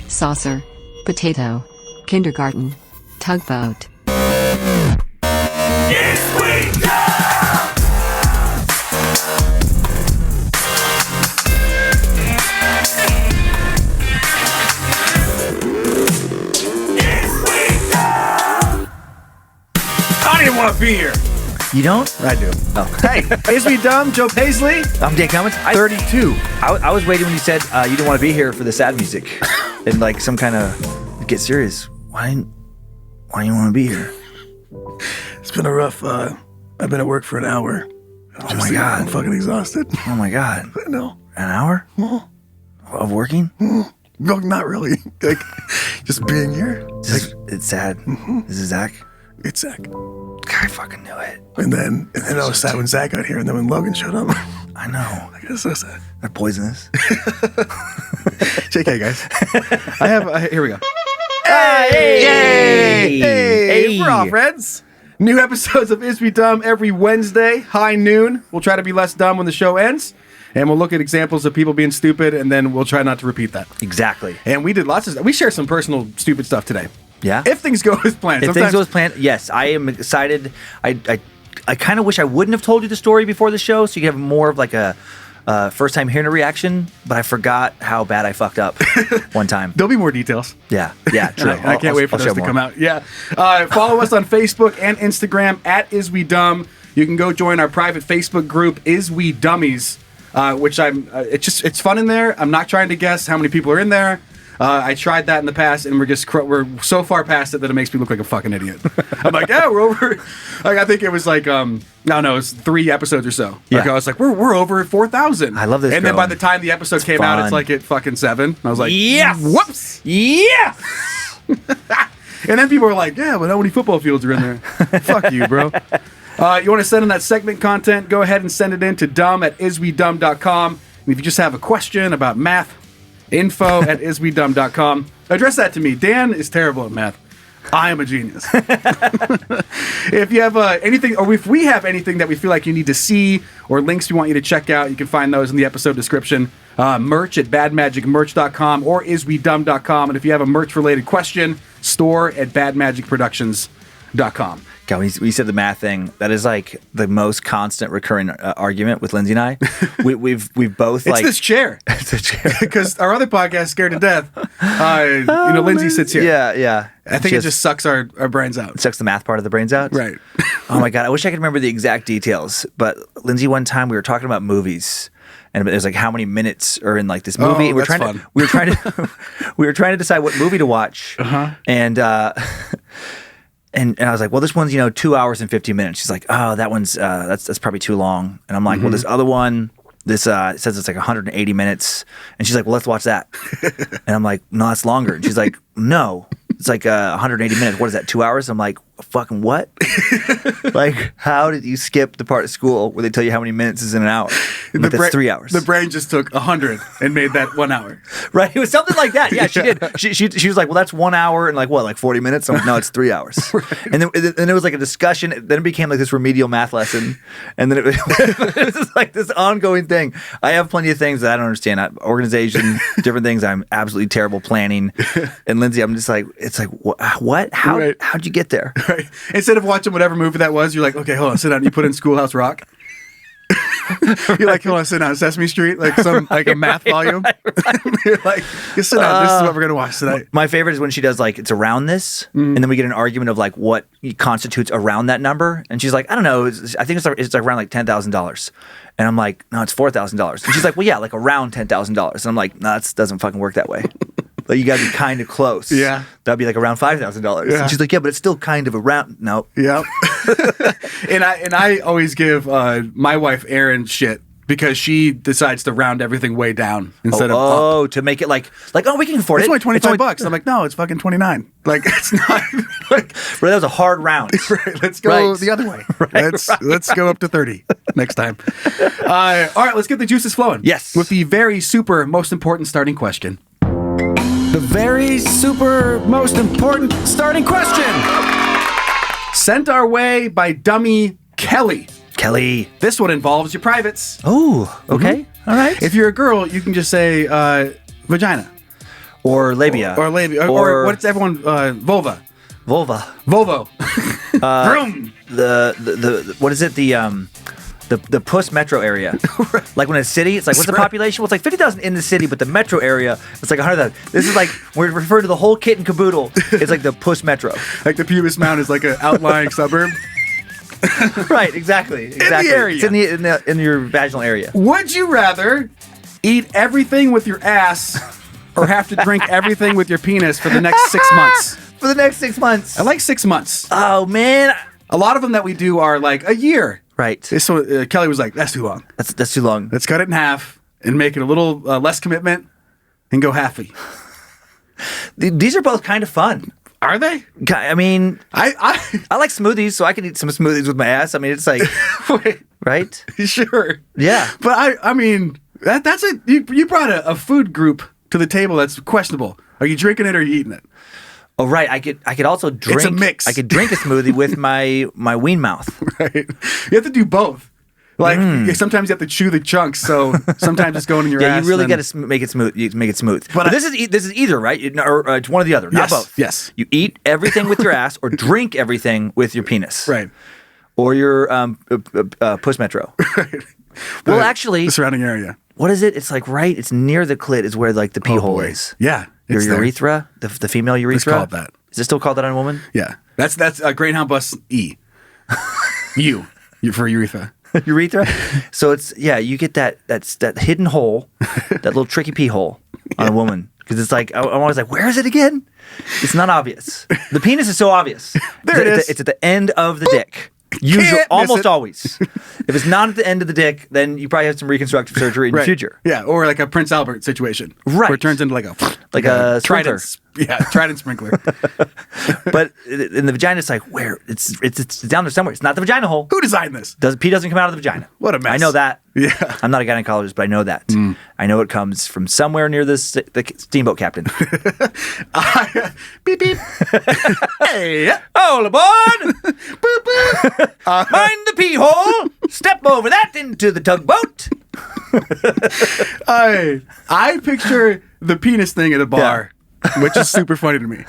saucer, potato, kindergarten, tugboat. I didn't want to be here. You don't? I do. Oh. Hey, is we dumb? Joe Paisley. I'm Dan Cummins. 32. I was waiting when you said you didn't want to be here for the sad music. And like some kind of get serious. Why do you want to be here? It's been a rough, I've been at work for an hour. Oh my God. I'm fucking exhausted. Oh my God. I know. An hour? Of working? No, not really. Like, just being here. It's sad. This is Zach. It's Zach. I fucking knew it. And then I was sad when Zach got here, and then when Logan showed up. I know. I guess so sad. They're poisonous. JK, guys. I have, here we go. Hey! Hey! We're off, Reds. New episodes of Is We Dumb every Wednesday, high noon. We'll try to be less dumb when the show ends. And we'll look at examples of people being stupid, and then we'll try not to repeat that. Exactly. And we did we shared some personal stupid stuff today. Yeah. If things go as planned. If things go as planned, yes. I am excited. I kind of wish I wouldn't have told you the story before the show, so you could have more of like a first time hearing a reaction, but I forgot how bad I fucked up one time. There'll be more details. Yeah, true. I can't wait for those to come out. Yeah. Follow us on Facebook and Instagram at Is We Dumb. You can go join our private Facebook group, Is We Dummies, which it's fun in there. I'm not trying to guess how many people are in there. I tried that in the past, and we're so far past it that it makes me look like a fucking idiot. I'm like, yeah, we're over. Like, I think it was like, it was 3 episodes or so. Yeah. Like, I was like, we're over 4,000. I love this. And then by the time the episode came out, it's like at fucking 7. I was like, yes, whoops, yeah. And then people were like, yeah, but how many football fields are in there? Fuck you, bro. You want to send in that segment content? Go ahead and send it in to dumb@iswedumb.com. And if you just have a question about math, info@iswedumb.com. Address that to me. Dan is terrible at math. I am a genius. If you have anything, or if we have anything that we feel like you need to see, or links we want you to check out, you can find those in the episode description. Merch at badmagicmerch.com or iswedumb.com. And if you have a merch-related question, store at badmagicproductions.com. God, when you said the math thing, that is like the most constant recurring argument with Lindsay and I. We've both it's this chair. It's a chair Because our other podcast, Scared to Death, Lindsay sits here. Yeah. I think it just sucks our brains out. It sucks the math part of the brains out? Right. Oh my God, I wish I could remember the exact details. But Lindsay, one time we were talking about movies, and it was like how many minutes are in like this movie. Oh, we were trying to decide what movie to watch. And And I was like, well, this one's 2 hours and 50 minutes. She's like, oh, that one's that's probably too long. And I'm like, well, this other one, it says it's like 180 minutes. And she's like, well, let's watch that. And I'm like, no, that's longer. And she's like, no, it's like 180 minutes. What is that? 2 hours? I'm like, fucking what? Like, how did you skip the part of school where they tell you how many minutes is in an hour? Like, that's 3 hours. The brain just took 100 and made that 1 hour. Right? It was something like that. Yeah, she did. She was like, well, that's 1 hour and like 40 minutes? I'm like, no, it's 3 hours. Right. And then it was like a discussion. Then it became like this remedial math lesson. And then it was like this ongoing thing. I have plenty of things that I don't understand. Organization, different things. I'm absolutely terrible planning. And Lindsay, I'm just like, it's like, what? How'd you get there? Right. Instead of watching whatever movie that was, you're like, okay, hold on, sit down. You put in Schoolhouse Rock. You're like, hold on, sit down. Sesame Street, like a math volume. Right. You're like, just sit down. This is what we're gonna watch tonight. My favorite is when she does like it's around this, and then we get an argument of like what constitutes around that number, and she's like, I don't know, I think it's like around like $10,000, and I'm like, no, it's $4,000, and she's like, well, yeah, like around $10,000, and I'm like, no, that doesn't fucking work that way. Like, you gotta be kind of close. Yeah. That'd be like around $5,000. Yeah. And she's like, yeah, but it's still kind of around. No. Yep. and I always give my wife Erin shit because she decides to round everything way down instead of up. To make it like we can afford it's it. Only $25. I'm like, no, it's fucking 29. Like, it's not like that was a hard round. Right, let's go the other way. Let's go up to 30 next time. All right, let's get the juices flowing. Yes. With the very super most important starting question. The very super most important starting question. Sent our way by dummy Kelly. This one involves your privates. Oh, okay. All right. If you're a girl, you can just say vagina. or labia, or labia, or what's everyone vulva. Vulva. Volvo. Vroom. The what is it? The puss metro area. Like when a city, it's like, what's the population? Well, it's like 50,000 in the city, but the metro area, it's like 100,000. This is like, we're referring to the whole kit and caboodle. It's like the puss metro. Like the pubis mound is like an outlying suburb. Right, exactly. In the area. It's in your vaginal area. Would you rather eat everything with your ass or have to drink everything with your penis for the next 6 months? For the next 6 months. I like 6 months. Oh, man. A lot of them that we do are like a year. Right. So Kelly was like, that's too long. That's too long. Let's cut it in half and make it a little less commitment and go halfy. These are both kind of fun. Are they? I mean, I like smoothies, so I can eat some smoothies with my ass. I mean, it's like, wait, right? Sure. Yeah. But I mean, that's it. You brought a food group to the table that's questionable. Are you drinking it or are you eating it? Oh, right. I could also drink. It's a mix. I could drink a smoothie with my ween mouth. Right. You have to do both. Like sometimes you have to chew the chunks, so sometimes it's going in your ass. Yeah, you really got to make it smooth. You make it smooth. But this is either, right? Or it's one or the other, not both. Yes. You eat everything with your ass, or drink everything with your penis. Right. Or your puss metro. Right. Well, actually, the surrounding area. What is it? It's like it's near the clit is where like the pee hole is. Yeah. Your urethra, the female urethra. It's called that. Is it still called that on a woman? Yeah. That's Greyhound bus E. You for urethra. Urethra. So you get that hidden hole, that little tricky pee hole on a woman. Because it's like, I'm always like, where is it again? It's not obvious. The penis is so obvious. There it is. It's at the end of the dick. Usually, almost always. If it's not at the end of the dick, then you probably have some reconstructive surgery in the future. Yeah, or like a Prince Albert situation. Right. Where it turns into like a sprinkler. Trident sprinkler. But in the vagina, it's like, where? It's down there somewhere. It's not the vagina hole. Who designed this? Pee doesn't come out of the vagina. What a mess. I know that. Yeah. I'm not a gynecologist, but I know that. I know it comes from somewhere near the steamboat captain. Beep, beep. Hey. All aboard! Boop, boop. Mind the pee hole. Step over that into the tugboat. I picture the penis thing at a bar, which is super funny to me.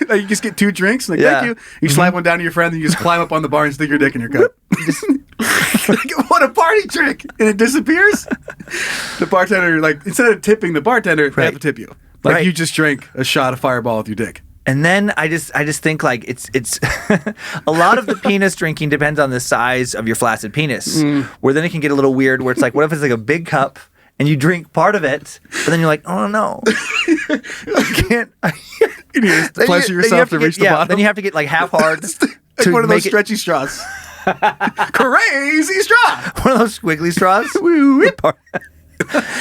Like you just get 2 drinks, like thank you. You slide one down to your friend, and you just climb up on the bar and stick your dick in your cup. Like, what a party trick! And it disappears. The bartender, like instead of tipping the bartender, they have to tip you. Like you just drank a shot of Fireball with your dick. And then I just think like it's a lot of the penis drinking depends on the size of your flaccid penis, where then it can get a little weird. Where it's like, what if it's like a big cup and you drink part of it, but then you're like, oh no, I can't. You need to pleasure yourself to reach the bottom. Then you have to get like half hard. Like one of those stretchy straws. Crazy straw. One of those squiggly straws.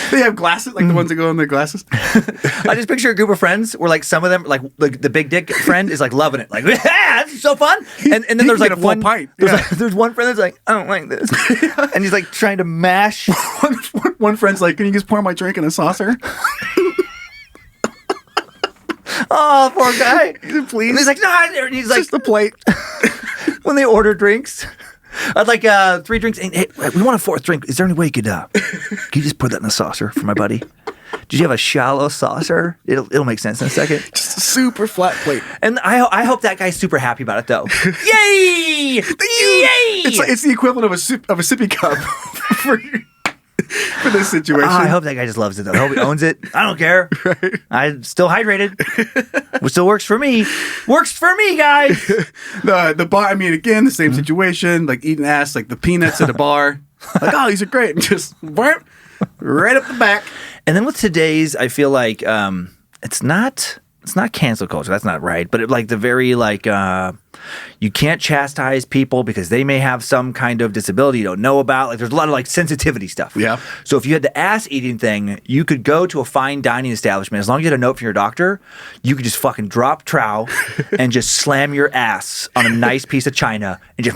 They have glasses, like the ones that go in their glasses. I just picture a group of friends where like some of them, like the big dick friend is like loving it. Like, yeah, this is so fun. And then there's like one pint. There's one friend that's like, I don't like this. And he's like trying to mash. One friend's like, can you just pour my drink in a saucer? Oh, poor guy. Please. And he's like, no. And he's like, just the plate. When they order drinks, I'd like 3 drinks. And, hey, we want a 4th drink. Is there any way you could you just put that in a saucer for my buddy? Did you have a shallow saucer? It'll make sense in a second. Just a super flat plate. And I hope that guy's super happy about it though. Yay! Yay! It's the equivalent of a sippy cup for this situation. I hope that guy just loves it though. I hope he owns it. I don't care. Right. I'm still hydrated. Which still works for me. Works for me, guys. The bar, I mean, again, the same situation, like eating ass, like the peanuts at a bar. Like, oh, these are great. And just right up the back. And then with today's, I feel like it's not cancel culture. That's not right. But like the very like you can't chastise people because they may have some kind of disability you don't know about. Like there's a lot of like sensitivity stuff. Yeah. So if you had the ass eating thing, you could go to a fine dining establishment. As long as you had a note from your doctor, you could just fucking drop trow and just slam your ass on a nice piece of china and just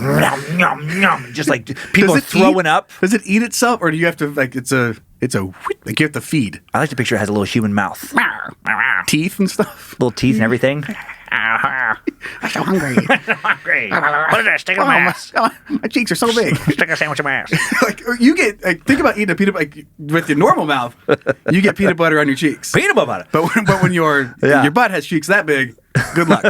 just like people are throwing up. Does it eat itself, or do you have to like it's a like you have to feed? I like to picture it has a little human mouth, teeth and stuff, little teeth and everything. I'm so hungry. Hungry. What is that? Stick it in my ass. My cheeks are so big. Stick a sandwich in my ass. Like you get think about eating a peanut butter with your normal mouth. You get peanut butter on your cheeks. Peanut butter. But when your butt has cheeks that big, good luck.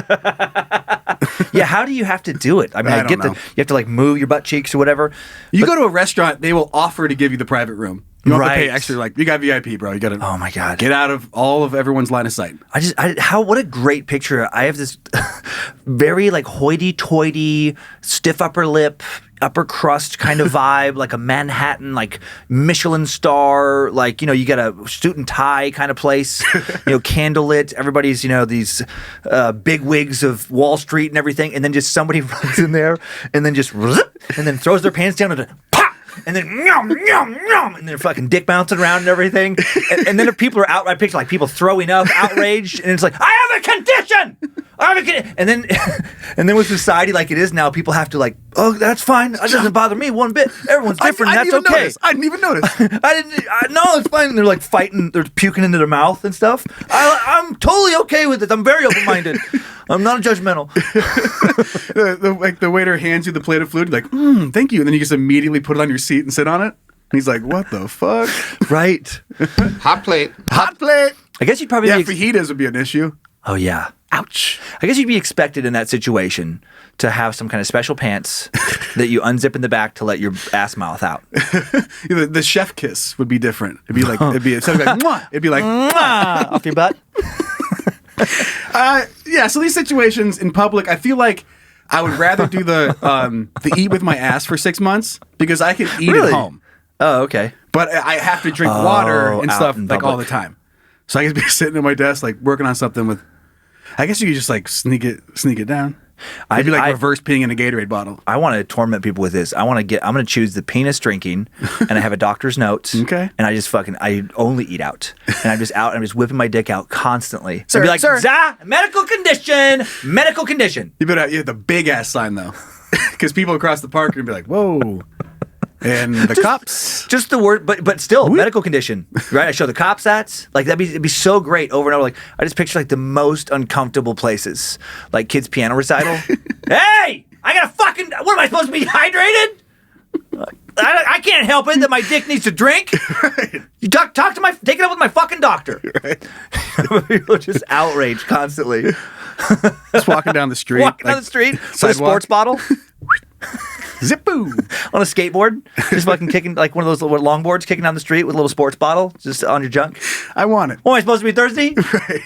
Yeah, how do you have to do it? I mean, I don't know. you have to like move your butt cheeks or whatever. You go to a restaurant, they will offer to give you the private room. You don't have to pay Right. extra. Like you got VIP, bro. You got to. Oh my God. Get out of all of everyone's line of sight. What a great picture. I have this very like hoity-toity, stiff upper lip, upper crust kind of vibe, like a Manhattan, like Michelin star, like, you got a suit and tie kind of place, candlelit. Everybody's, these big wigs of Wall Street and everything. And then just somebody runs in there and then just, and then throws their pants down and pop. And then and then fucking dick bouncing around and everything. And then if people are outright picture like people throwing up, outraged, and it's like, I have a condition. And then with society like it is now, people have to like, oh, that's fine. That doesn't bother me one bit. Everyone's different. That's okay. I didn't even notice. No, it's fine. And they're like fighting. They're puking into their mouth and stuff. I'm totally okay with it. I'm very open-minded. I'm not judgmental. the waiter hands you the plate of food, like, thank you. And then you just immediately put it on your seat and sit on it. And he's like, what the fuck? Right. Hot plate. Hot plate. I guess you'd probably fajitas would be an issue. Oh, yeah. Ouch. I guess you'd be expected in that situation to have some kind of special pants that you unzip in the back to let your ass mouth out. The chef kiss would be different. It'd be like, instead of like, mwah, it'd be like, Mwah! Off your butt. So these situations in public, I feel like I would rather do the eat with my ass for 6 months because I can eat Really? at home. Oh, okay. But I have to drink water and out stuff in like all public. the time. So I could be sitting at my desk like working on something with. I guess you could just like sneak it down. I'd be like reverse peeing in a Gatorade bottle. I want to torment people with this. I'm going to choose the penis drinking, and I have a doctor's note. Okay. And I only eat out, and I'm just out, and I'm just whipping my dick out constantly. Sir, I'd be like, sir. medical condition. You better have the big ass sign though, because people across the park are gonna be like, whoa. And the cops. Just the word, but still, medical condition, right? I show the cops that. Like, it'd be so great over and over. Like, I just picture, like, the most uncomfortable places. Like, kids' piano recital. Hey! I gotta fucking... What, am I supposed to be hydrated? I can't help it that my dick needs to drink. Right. You take it up with my fucking doctor. Right. People are just outraged constantly. Just walking down the street. Down the street with a sports bottle. Zip-boo. On a skateboard, just fucking kicking, like one of those little longboards, kicking down the street with a little sports bottle, just on your junk. I want it. What, am I supposed to be thirsty? Right.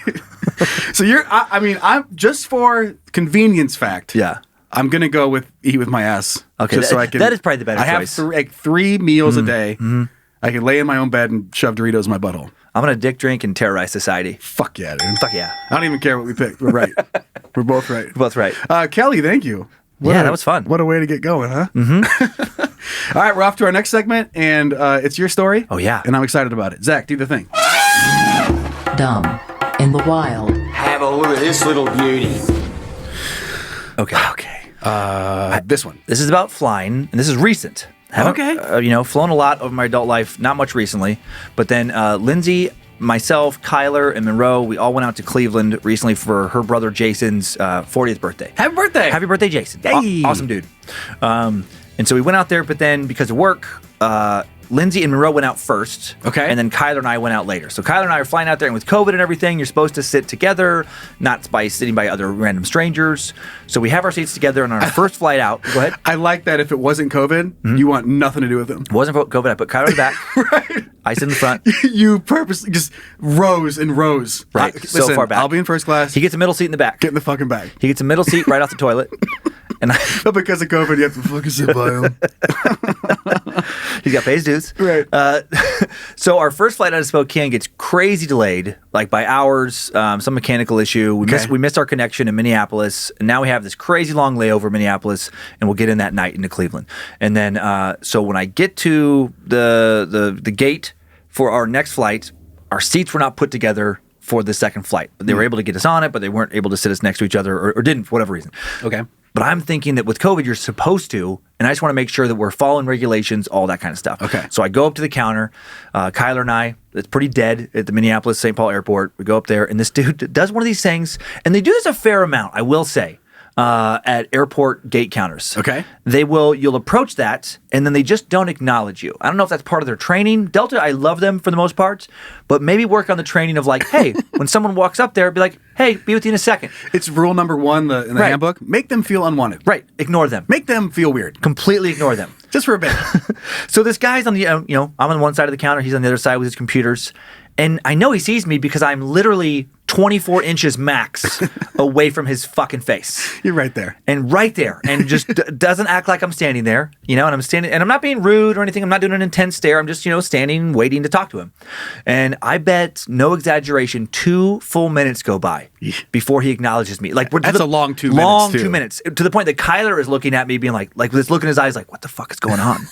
So I'm just for convenience fact. Yeah. I'm gonna go with eat with my ass. Okay, just so I can. that is probably the better choice. I have three meals a day. Mm-hmm. I can lay in my own bed and shove Doritos in my butthole. I'm gonna dick drink and terrorize society. Fuck yeah, dude. Fuck yeah. I don't even care what we picked. We're right. We're both right. We're both right. Kelly, thank you. That was fun. What a way to get going, huh? Mm-hmm. All right, we're off to our next segment, and it's your story. Oh, yeah. And I'm excited about it. Zach, do the thing. Dumb in the wild. Have a look at this little beauty. Okay. This one. This is about flying, and this is recent. Haven't, flown a lot over my adult life, not much recently. But then Lindsay, myself, Kyler, and Monroe, we all went out to Cleveland recently for her brother Jason's 40th birthday. Happy birthday. Happy birthday, Jason. Yay. Awesome dude. And so we went out there, but then because of work, Lindsay and Monroe went out first. Okay. And then Kyler and I went out later. So Kyler and I are flying out there, and with COVID and everything, you're supposed to sit together, not by sitting by other random strangers. So we have our seats together, and on our first flight out, go ahead. I like that if it wasn't COVID, you want nothing to do with them. It wasn't COVID. I put Kyler in the back. Right. I sit in the front. You purposely just rows and rows. Right. So far back. I'll be in first class. He gets a middle seat in the back. Get in the fucking bag. He gets a middle seat right off the toilet. And But because of COVID, you have to fucking sit by him. he's got to pay his dues. Right. So our first flight out of Spokane gets crazy delayed, like by hours, some mechanical issue. We missed our connection in Minneapolis, and now we have this crazy long layover in Minneapolis, and we'll get in that night into Cleveland. And then, so when I get to the gate for our next flight, our seats were not put together for the second flight. They were able to get us on it, but they weren't able to sit us next to each other, or didn't for whatever reason. Okay. But I'm thinking that with COVID, you're supposed to, and I just want to make sure that we're following regulations, all that kind of stuff. Okay. So I go up to the counter. Kyler and I, it's pretty dead at the Minneapolis-St. Paul airport. We go up there, and this dude does one of these things, and they do this a fair amount, I will say. at airport gate counters. Okay. You'll approach that, and then they just don't acknowledge you. I don't know if that's part of their training. Delta, I love them for the most part, but maybe work on the training of like, hey, when someone walks up there, be like, hey, be with you in a second. It's rule number 1 in the handbook. Make them feel unwanted. Right. Ignore them. Make them feel weird. Completely ignore them. Just for a bit. So this guy's on the, I'm on one side of the counter. He's on the other side with his computers. And I know he sees me because I'm literally 24 inches max away from his fucking face. You're right there. And right there. And just doesn't act like I'm standing there, and I'm standing, and I'm not being rude or anything. I'm not doing an intense stare. I'm just, standing, waiting to talk to him. And I bet, no exaggeration, 2 full minutes go by before he acknowledges me. Like That's a long 2 minutes, Long too. 2 minutes. To the point that Kyler is looking at me being like with this look in his eyes, like, what the fuck is going on?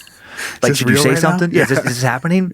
Like, this should you real say right something? now? Yeah, is this happening?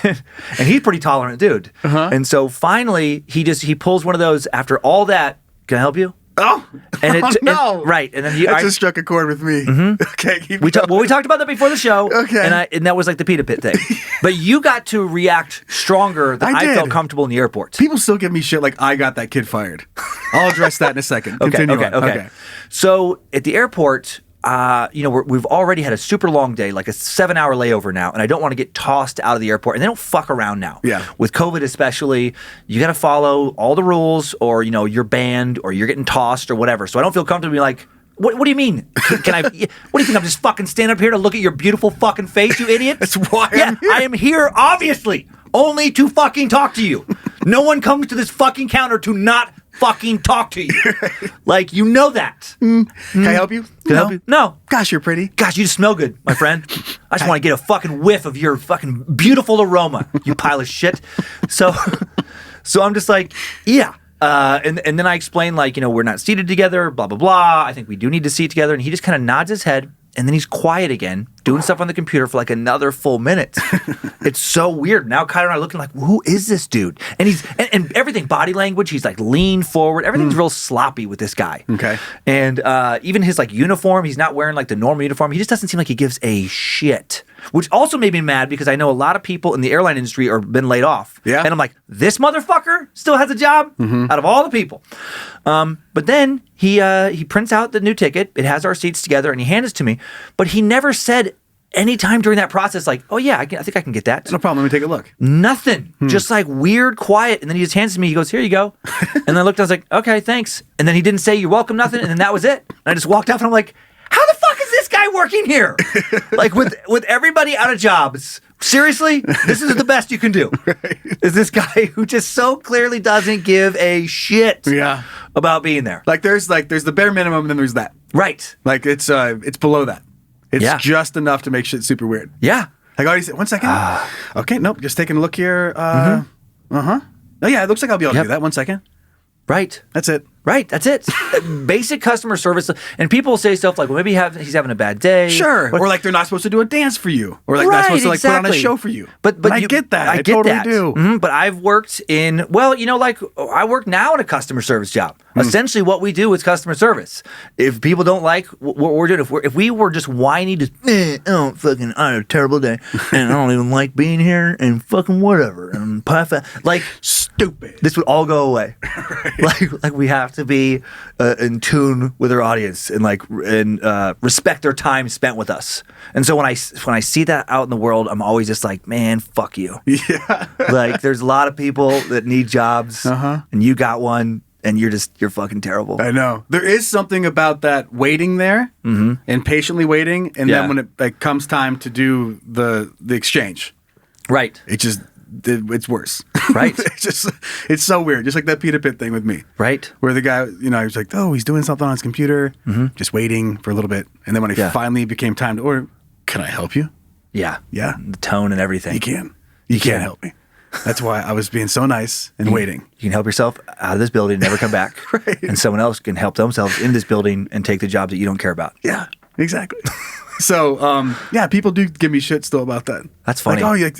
And he's pretty tolerant dude. And so finally, he pulls one of those after all that. Can I help you? Oh, And no. Right. And then That just struck a chord with me. Okay, keep we going. talked about that before the show. Okay. And that was like the pita pit thing. But you got to react stronger than I did. felt comfortable in the airport. People still give me shit like I got that kid fired. I'll address that in a second. Continue on. Okay. So at the airport, we've already had a super long day, like a 7-hour layover now, and I don't want to get tossed out of the airport. And they don't fuck around now. Yeah. With COVID especially, you got to follow all the rules, or you're banned, or you're getting tossed, or whatever. So I don't feel comfortable being like, what do you mean? Can I? What do you think? I'm just fucking standing up here to look at your beautiful fucking face, you idiot? That's why Yeah, I'm here. I am here, obviously, only to fucking talk to you. No one comes to this fucking counter to not fucking talk to you. Like, that. Can I help you? Can I help you? No. Gosh, you're pretty. Gosh, you just smell good, my friend. I just want to get a fucking whiff of your fucking beautiful aroma, you pile of shit. So I'm just like, yeah. And then I explain, like, we're not seated together, blah, blah, blah. I think we do need to seat together. And he just kind of nods his head. And then he's quiet again, doing stuff on the computer for like another full minute. It's so weird. Now Kyler and I are looking like, who is this dude? And he's and everything, body language, he's like lean forward. Everything's real sloppy with this guy. Okay. And even his like uniform, he's not wearing like the normal uniform. He just doesn't seem like he gives a shit. Which also made me mad because I know a lot of people in the airline industry are been laid off. Yeah. And I'm like, this motherfucker still has a job out of all the people. But then he prints out the new ticket. It has our seats together, and he hands it to me. But he never said any time during that process, like, oh yeah, I think I can get that. No problem. Let me take a look. Nothing. Just like weird, quiet. And then he just hands it to me. He goes, here you go. And then I looked, I was like, okay, thanks. And then he didn't say you're welcome, nothing. And then that was it. And I just walked off, and I'm like, how the fuck is this guy working here? Like with everybody out of jobs. Seriously, this is the best you can do. Right. Is this guy who just so clearly doesn't give a shit about being there. Like there's the bare minimum, and then there's that. Right. Like it's below that. It's just enough to make shit super weird. Yeah. Like, oh, you said, 1 second. Okay, nope. Just taking a look here. Oh yeah, it looks like I'll be able to do that. 1 second. Right. That's it. Right, that's it. Basic customer service. And people say stuff like, well, maybe he's having a bad day. Sure. Or like they're not supposed to do a dance for you. Or like not supposed to like put on a show for you. But I get that. I totally do. Mm-hmm. But I've worked in, like I work now in a customer service job. Essentially what we do is customer service. If people don't like what we're doing, if we were just whiny, just, I had a terrible day and I don't even like being here and fucking whatever. And like, stupid. This would all go away. Right. Like we have to be in tune with our audience and respect their time spent with us. And so when I see that out in the world, I'm always just like, man, fuck you. Yeah. Like there's a lot of people that need jobs, and you got one, and you're fucking terrible. I know. There is something about that waiting there and patiently waiting, and then when it comes time to do the exchange, right? It's worse. Right. It's so weird. Just like that Peter Pitt thing with me. Right. Where the guy, he was like, oh, he's doing something on his computer, just waiting for a little bit. And then when it finally became time to order, can I help you? Yeah. Yeah. The tone and everything. You can't help me. That's why I was being so nice and waiting. You can help yourself out of this building and never come back. Right. And someone else can help themselves in this building and take the job that you don't care about. Yeah, exactly. So, people do give me shit still about that. That's funny. Like,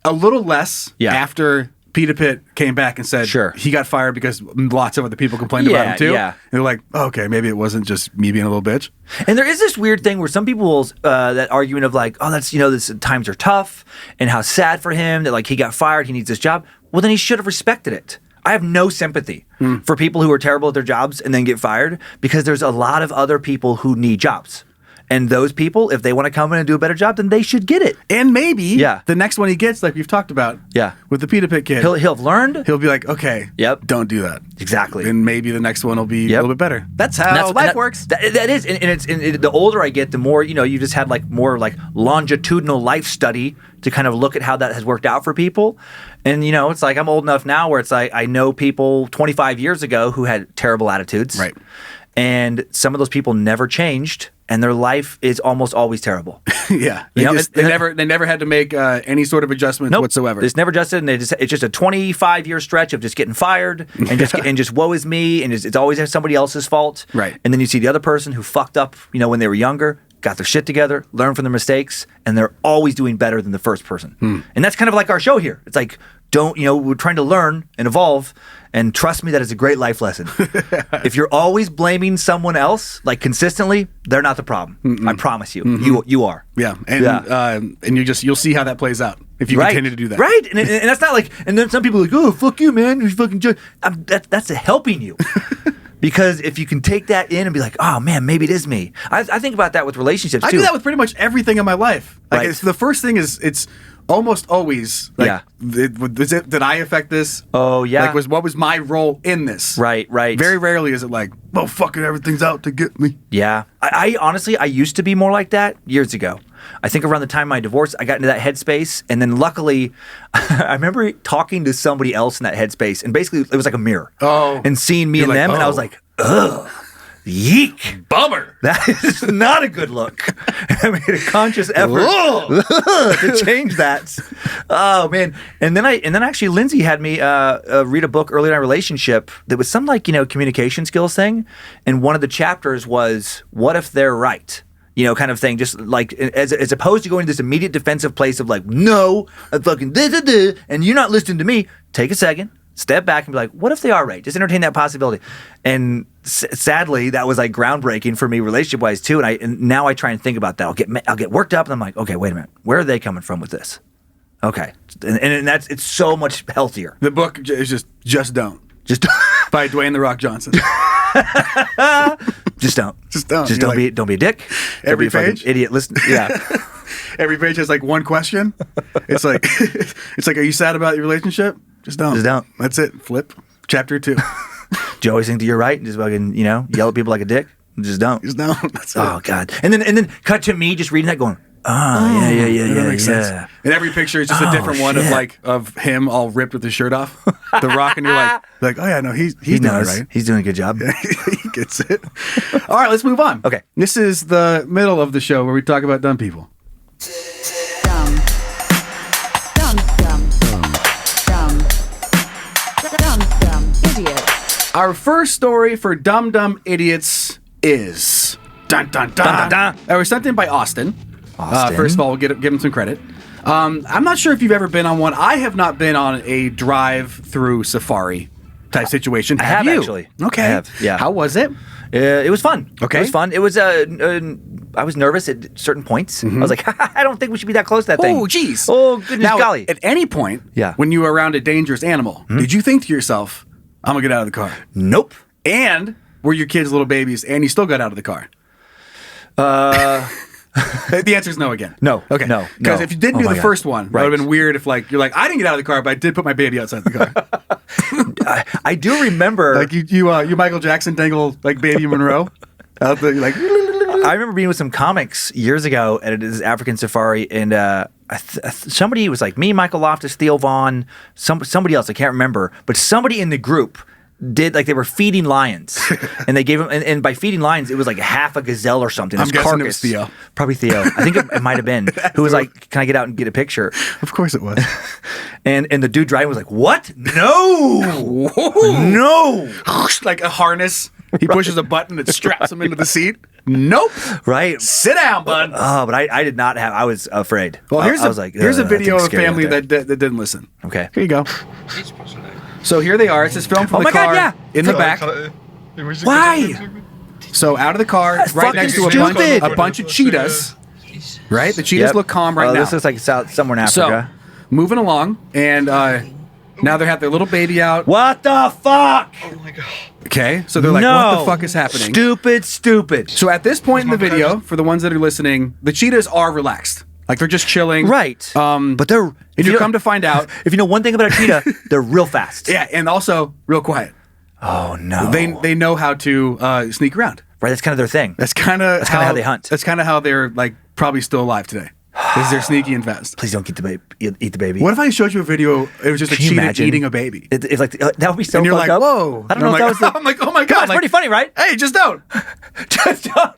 a little less after Peter Pitt came back and said he got fired because lots of other people complained about him too. Yeah. And they're like, okay, maybe it wasn't just me being a little bitch. And there is this weird thing where some people that argument of like, oh, that's this times are tough and how sad for him that like he got fired, he needs this job. Well, then he should have respected it. I have no sympathy for people who are terrible at their jobs and then get fired, because there's a lot of other people who need jobs. And those people, if they want to come in and do a better job, then they should get it. And maybe Yeah. the next one he gets, like we've talked about, Yeah. with the Pita Pit kid, He'll have learned. he'll be like, okay, Yep. don't do that. Exactly. And maybe the next one will be a Yep. little bit better. That's how And that's- life and that- works. That is, and the older I get, the more you just had like more like longitudinal life study to kind of look at how that has worked out for people. And it's like I'm old enough now where it's like I know people 25 years ago who had terrible attitudes, Right. And some of those people never changed, and their life is almost always terrible. Yeah, You know, they never had to make any sort of adjustments Nope. whatsoever. It's never adjusted, and it's just a 25-year stretch of just getting fired and just woe is me, and it's always somebody else's fault. Right. And then you see the other person who fucked up, when they were younger, got their shit together, learned from their mistakes, and they're always doing better than the first person. And that's kind of like our show here. It's like, we're trying to learn and evolve, and trust me, that is a great life lesson. If you're always blaming someone else, like consistently, they're not the problem. I promise you. You are. Yeah, and you'll see how that plays out if you continue to do that. Right, and that's not like. And then some people are like, oh, fuck you, man. You fucking. That's helping you. Because if you can take that in and be like, oh man, maybe it is me. I think about that with relationships too. I do that with pretty much everything in my life. Like, Right. it's, the first thing is it's almost always like, Yeah. did I affect this? Oh, yeah. Like, what was my role in this? Right. Very rarely is it like, well, fucking everything's out to get me. Yeah. I honestly, I used to be more like that years ago. I think around the time of my divorce, I got into that headspace. And then luckily, I remember talking to somebody else in that headspace. And basically, it was like a mirror. Oh. And seeing me You're and like, them. And I was oh. like, ugh. Yeek. Bummer. That is not a good look. I made a conscious effort to change that. Oh man! And then actually Lindsay had me read a book early in our relationship that was some like communication skills thing, and one of the chapters was what if they're right. Kind of thing, just like as opposed to going to this immediate defensive place of like, no, I'm fucking and you're not listening to me. Take a second, step back, and be like, what if they are right? Just entertain that possibility. And sadly, that was like groundbreaking for me relationship wise too. And now I try and think about that. I'll get worked up, and I'm like, okay, wait a minute, where are they coming from with this? Okay, and it's so much healthier. The book is just don't. Just By Dwayne "The Rock" Johnson. just don't. Just don't. Just You're don't be a dick. Every Don't be a fucking page? idiot. Listen, yeah. Every page has like one question. It's like, are you sad about your relationship? Just don't. Just don't. That's it. Flip. Chapter 2. Do you always think that you're right and just fucking yell at people like a dick? Just don't. Just don't. That's it. Oh God! And then cut to me just reading that, going, yeah, That makes sense. And every picture is just a different one shit. of him all ripped with his shirt off. The Rock, and you're like, oh yeah, no, he's He doing it knows. right. He's doing a good job. He gets it. All right, let's move on. Okay. This is the middle of the show where we talk about dumb people. Dumb. Dumb, dumb. Dumb. Dumb, idiot. Our first story for Dumb Idiots is dun dun dun. Dun, dun, dun. It was sent in by Austin. Austin. First of all, we'll give him some credit. I'm not sure if you've ever been on one. I have not been on a drive-through safari type situation. I have you? actually. Okay. I have, yeah. How was it? It was fun. Okay. It was fun. It was. I was nervous at certain points. I was like, I don't think we should be that close to that thing. Oh, geez. Oh, goodness Now, golly. at any point, Yeah. when you were around a dangerous animal, did you think to yourself, I'm going to get out of the car? Nope. And were your kids little babies and you still got out of the car? The answer is no again. No. Okay. No. Because No. if you didn't Oh do my the God. first one, it Right. would have been weird if you're like, I didn't get out of the car, but I did put my baby outside the car. I do remember. Like you Michael Jackson dangle like baby Monroe out there. You're like, I remember being with some comics years ago at this African safari, and somebody was like me, Michael Loftus, Theo Vaughn, somebody else, I can't remember, but somebody in the group did like they were feeding lions, and they gave them, and by feeding lions, it was like half a gazelle or something. I'm This guessing it carcass. was Theo. Probably Theo. I think it might have been. Who was like, "Can I get out and get a picture?" of course it was. And the dude driving was like, "What? No, no." Like a harness. He pushes a button that straps him into the seat. Nope. Right. Sit down, bud. Oh, but I did not have. I was afraid. Well, I here's was like, here's a that video thing's of a scary family right there. that didn't listen. Okay. Here you go. So here they are. It's this film from Oh the my God, car yeah. in the back. Why? So out of the car, That's right fucking next to stupid. a bunch of cheetahs. Right? The cheetahs Yep. look calm right now. This looks like somewhere in So Africa. moving along, and Now they have their little baby out. What the fuck? Okay, so they're like, No. what the fuck is happening? Stupid. So at this point in the video, for the ones that are listening, the cheetahs are relaxed. Like they're just chilling. Right. But they're... And you come to find out... If you know one thing about a cheetah, they're real fast. Yeah, and also real quiet. Oh, no. They know how to sneak around. Right, that's kind of their thing. That's kind of how they hunt. That's kind of how they're like probably still alive today. Because they're sneaky and fast. Please don't eat the baby. What if I showed you a video? It was just a Can you cheetah imagine? eating a baby. It's like that would be so And you're fucked like, up. whoa. I don't know And if that was the... I'm like, oh my God. It's pretty funny, right? Hey, just don't. Just don't.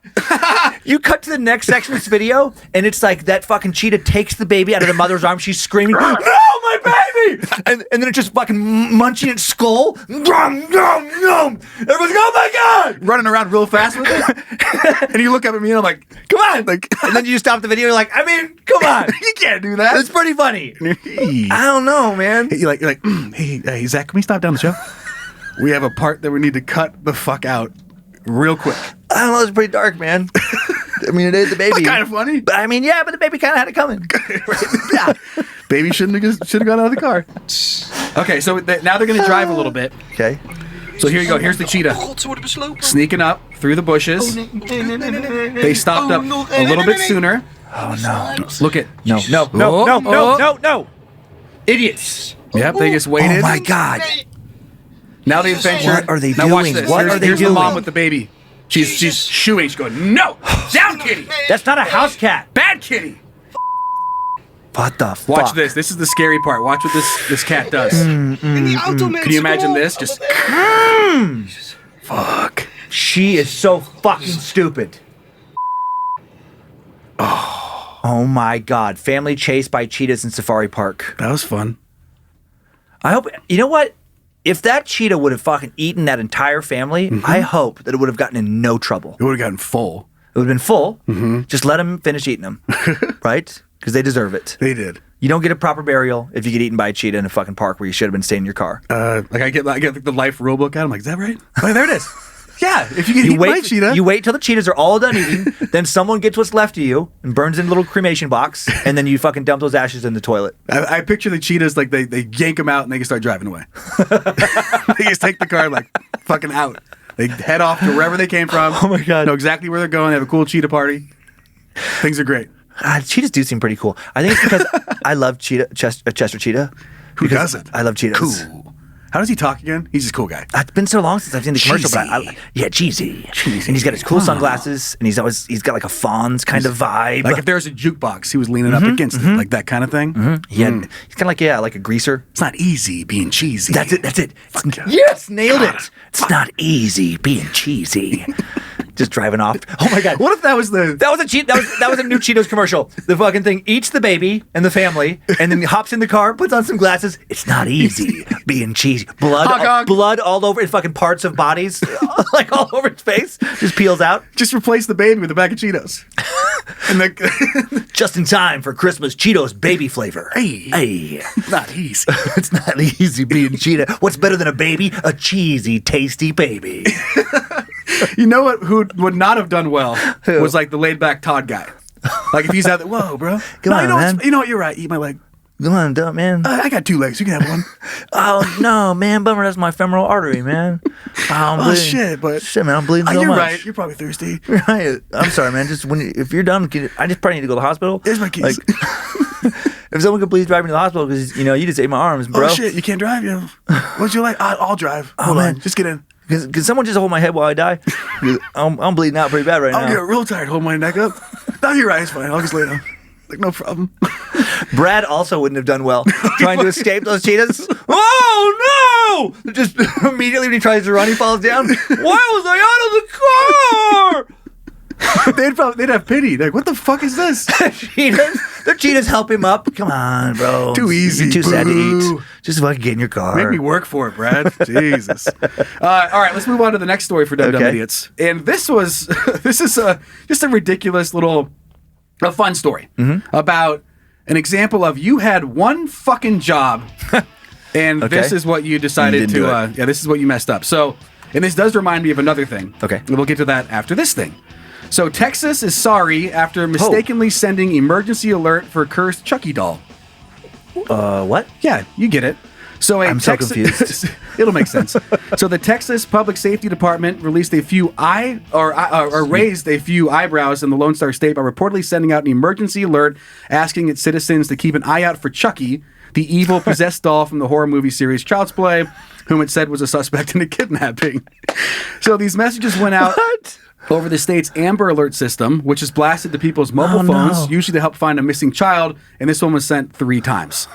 You cut to the next section of this video, and it's like that fucking cheetah takes the baby out of the mother's arms. She's screaming, "No, my baby!" And then it's just fucking munching its skull. Everyone's like, "Oh my God!" Running around real fast with it. And you look up at me and I'm like, come on. Like, And then you stop the video. You're like, I mean, come on. you can't do that. It's pretty funny. I don't know, man. You're like, hey, Zach, can we stop down the show? We have a part that we need to cut the fuck out real quick. I don't know. It's pretty dark, man. I mean, it is the baby. Kind of funny. But I mean, yeah, but the baby kind of had it coming. Yeah. Baby shouldn't have got out of the car. Okay, so now they're going to drive a little bit. Okay. So here you go. Here's the cheetah sneaking up through the bushes. They stopped up a little bit sooner. Oh, no. Look at No. Idiots. Yep, they just waited. Oh, my God. Now they adventure. What are they now watch doing? this. What here's, are they here's doing? the mom with the baby. She's shooing. She's going, no, down, kitty, That's not a house cat. bad kitty. What the fuck? Watch this. This is the scary part. Watch what this cat does. Can you imagine this? Just fuck. She is so fucking stupid. Oh my God. Family chased by cheetahs in Safari Park. That was fun. I hope, you know what? If that cheetah would have fucking eaten that entire family, I hope that it would have gotten in no trouble. It would have gotten full. It would have been full. Just let them finish eating them. Right? Because they deserve it. They did. You don't get a proper burial if you get eaten by a cheetah in a fucking park where you should have been staying in your car. Like I get the life rule book out. I'm like, is that right? Oh, there it is. Yeah, if you get eaten by a cheetah. You wait till the cheetahs are all done eating, then someone gets what's left of you and burns in a little cremation box, and then you fucking dump those ashes in the toilet. I picture the cheetahs like they yank them out and they can start driving away. They just take the car like fucking out. They head off to wherever they came from. Oh my God. Know exactly where they're going. They have a cool cheetah party. Things are great. Cheetahs do seem pretty cool. I think it's because I love Chester Cheetah. Who Because doesn't? I love cheetahs. Cool. How does he talk again? He's just a cool guy. It's been so long since I've seen the commercial, but Cheesy. yeah, cheesy. And he's got his cool sunglasses, and he's got like a Fonz kind of vibe. Like if there's a jukebox, he was leaning up against it, like that kind of thing. He's kind of like a greaser. It's not easy being cheesy. That's it. Fuck yeah. Yes, nailed it. It's not easy being cheesy. Just driving off. Oh my God. What if that was the? That was a new Cheetos commercial. The fucking thing eats the baby and the family, and then hops in the car, puts on some glasses. It's not easy being cheesy. Blood all over his fucking parts of bodies, like all over his face. Just peels out. Just replace the baby with a bag of Cheetos. And Just in time for Christmas Cheetos baby flavor. Hey. Not easy. It's not easy being cheetah. What's better than a baby? A cheesy, tasty baby. You know what? Who would not have done well was like the laid back Todd guy. Like if he's out there, whoa, bro. Come on, man. You know what? You're right. Eat my leg. Come on, dumb man. I got 2 legs. You can have one. Oh no, man, bummer. That's my femoral artery, man. Oh shit, but shit, man, I'm bleeding so you're much. right. You're probably thirsty. Right. I'm sorry, man. Just if you're done, I just probably need to go to the hospital. Here's my keys. If someone could please drive me to the hospital because you just ate my arms, bro. Oh shit, you can't drive, yo. What'd you like? I'll drive. Oh, Hold man. on, just get in. Can someone just hold my head while I die? 'Cause I'm bleeding out pretty bad right I'll now. get real tired. Hold my neck up. No, you're right. It's fine. I'll just lay down. Like no problem. Brad also wouldn't have done well trying to escape those cheetahs. Oh no! Just immediately when he tries to run, he falls down. Why was I out of the car? They'd have pity. They're like, what the fuck is this? The cheetahs help him up. Come on, bro. Too easy. You're too sad to Boo. eat. Just fucking get in your car. Make me work for it, Brad. Jesus. All right, let's move on to the next story for Dumb Dumb Okay. Idiots. And this is just a ridiculous a fun story about an example of you had one fucking job, and Okay. this is what you decided You didn't do it. this is what you messed up. So, and this does remind me of another thing. Okay. And we'll get to that after this thing. So, Texas is sorry after mistakenly sending emergency alert for cursed Chucky doll. What? Yeah, you get it. So I'm so confused. It'll make sense. So the Texas Public Safety Department released a few raised a few eyebrows in the Lone Star State by reportedly sending out an emergency alert asking its citizens to keep an eye out for Chucky, the evil possessed doll from the horror movie series Child's Play, whom it said was a suspect in a kidnapping. So these messages went out over the state's Amber Alert system, which is blasted to people's mobile phones, usually to help find a missing child, and this one was sent 3 times.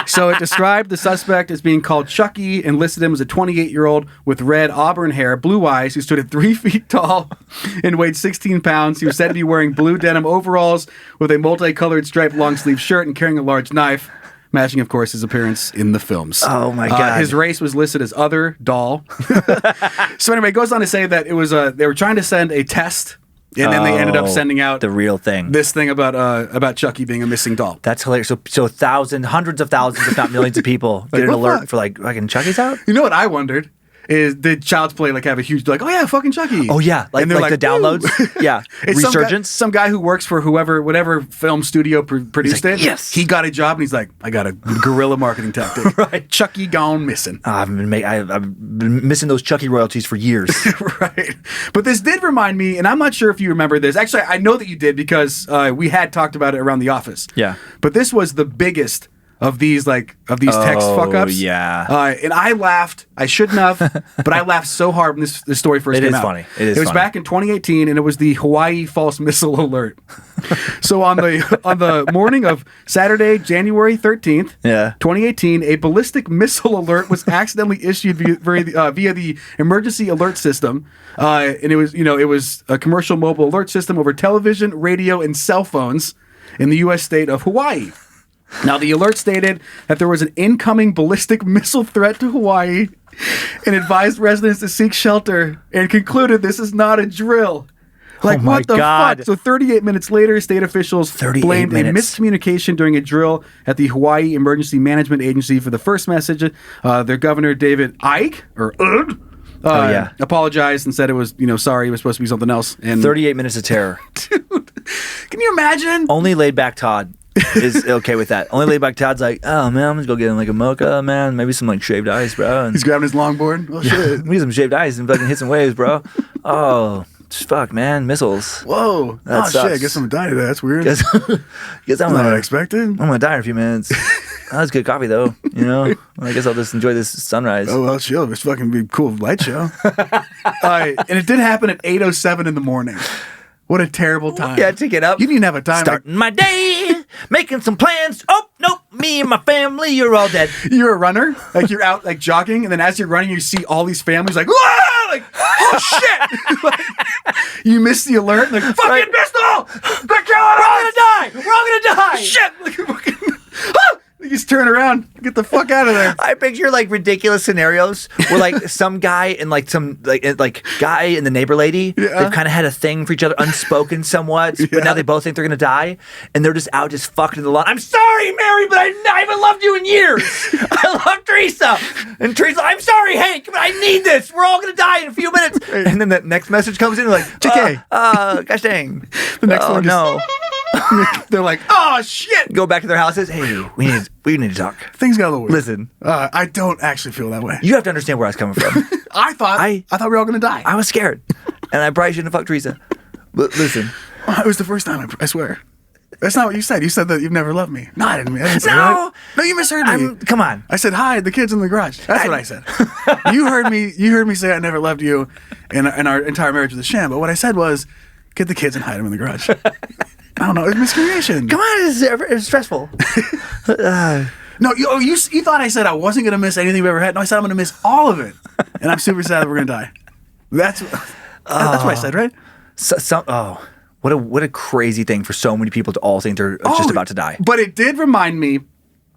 So it described the suspect as being called Chucky and listed him as a 28-year-old with red auburn hair, blue eyes, who stood at 3 feet tall and weighed 16 pounds. He was said to be wearing blue denim overalls with a multicolored striped long-sleeve shirt and carrying a large knife, matching, of course, his appearance in the films. Oh, my God. His race was listed as other doll. So anyway, it goes on to say that it was they were trying to send a test, and then they ended up sending out the real thing. this thing about Chucky being a missing doll. That's hilarious. So hundreds of thousands, if not millions of people get an what alert the- for like fucking Chucky's out? You know what I wondered? Is did Child's Play like have a huge like, oh yeah, fucking Chucky? Oh yeah, like And they're the downloads. "Woo." Yeah, It's resurgence. Some guy who works for whatever film studio produced like, it. "Yes." He got a job and he's like, I got a guerrilla marketing tactic. Right. Chucky gone missing. I've been missing those Chucky royalties for years. Right. But this did remind me, and I'm not sure if you remember this. Actually, I know that you did because we had talked about it around the office. Yeah. But this was the biggest of these text fuck ups. Yeah. And I laughed. I shouldn't have, but I laughed so hard when this story first It came is out. funny. It is was funny. back in 2018, and it was the Hawaii false missile alert. So on the morning of Saturday, January 13th, Yeah. 2018, a ballistic missile alert was accidentally issued via the emergency alert system, and it was a commercial mobile alert system over television, radio, and cell phones in the U.S. state of Hawaii. Now, the alert stated that there was an incoming ballistic missile threat to Hawaii and advised residents to seek shelter and concluded this is not a drill. Like, Oh my what the God. fuck? So 38 minutes later, state officials 38 blamed minutes. a miscommunication during a drill at the Hawaii Emergency Management Agency for the first message. Their governor, David Ike, apologized and said it was, sorry, it was supposed to be something else. And 38 minutes of terror. Dude, can you imagine? Only laid back Todd is okay with that. Only laid back Todd's like, oh man, I'm gonna go get him like a mocha, man. Maybe some like shaved ice, bro. And He's grabbing his longboard. Oh, shit. we need some shaved ice and fucking hit some waves, bro. Oh, fuck, man, missiles. Whoa. That Shit. sucks. I guess I'm gonna die today. That's weird. Guess I'm Not what I gonna, expected. I'm gonna die in a few minutes. That's good coffee though, Well, I guess I'll just enjoy this sunrise. Oh, well, chill. It's fucking be a cool light show. And it did happen at 8:07 in the morning. What a terrible time. Yeah, to get up. You didn't have a time. Starting my day, making some plans. Oh, nope, me and my family, you're all dead. You're a runner. Like, you're out, like, jogging, and then as you're running, you see all these families, like, "Wah!" Like, oh, shit! Like, you miss the alert, and like, fucking Right. pistol! They're killing We're all us! gonna die! We're all gonna die! Shit! Like, fucking, ah! You just turn around, get the fuck out of there. I picture like ridiculous scenarios where like some guy and like some like guy and the neighbor lady, Yeah. they've kind of had a thing for each other, unspoken somewhat, but now they both think they're gonna die, and they're just out just fucking in the lawn. I'm sorry, Mary, but I haven't loved you in years. I love Teresa, and Teresa, I'm sorry, Hank, but I need this. We're all gonna die in a few minutes. And then the next message comes in like, JK. gosh dang, The next oh, one just- no. They're like, oh, shit! Go back to their houses. Hey, we need to talk. Things got a little weird. Listen, I don't actually feel that way. you have to understand where I was coming from. I thought we were all gonna die. I was scared, and I probably shouldn't have fucked Teresa. But listen, It was the first time, I swear. That's not what you said. You said that you've never loved me. No, I didn't say No! that. No, you misheard me. come on. I said, hi, the kids in the garage. That's what I said. You heard me say I never loved you and our entire marriage was a sham. But what I said was, get the kids and hide them in the garage. I don't know. It was miscommunication. Come on, it's stressful. No, you thought I said I wasn't going to miss anything we ever had. No, I said I'm going to miss all of it. And I'm super sad that we're going to die. That's what I said, right? What a crazy thing for so many people to all think they're just about to die. But it did remind me,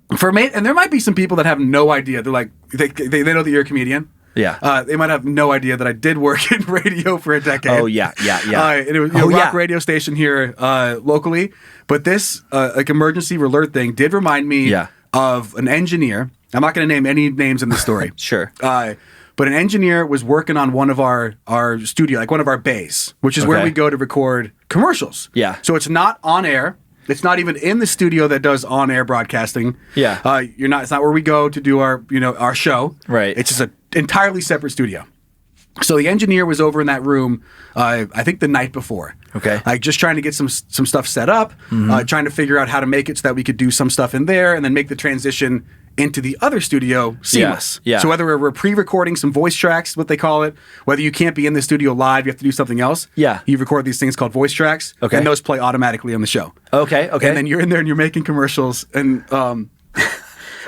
and there might be some people that have no idea. They're like, they know that you're a comedian. Yeah. They might have no idea that I did work in radio for a decade. Oh, yeah. And it was a rock radio station here locally. But this like emergency alert thing did remind me of an engineer. I'm not going to name any names in the story. Sure. But an engineer was working on one of our studio, like one of our bays, which is where Okay. we go to record commercials. Yeah. So it's not on air. It's not even in the studio that does on-air broadcasting. Yeah. You're not. It's not where we go to do our show. Right. It's just an entirely separate studio. So the engineer was over in that room, I think the night before. Okay. Like just trying to get some stuff set up, trying to figure out how to make it so that we could do some stuff in there and then make the transition into the other studio seamless. Yeah. So whether we're pre-recording some voice tracks, what they call it, whether you can't be in the studio live, you have to do something else. Yeah. You record these things called voice tracks. Okay. And those play automatically on the show. Okay. And then you're in there and you're making commercials and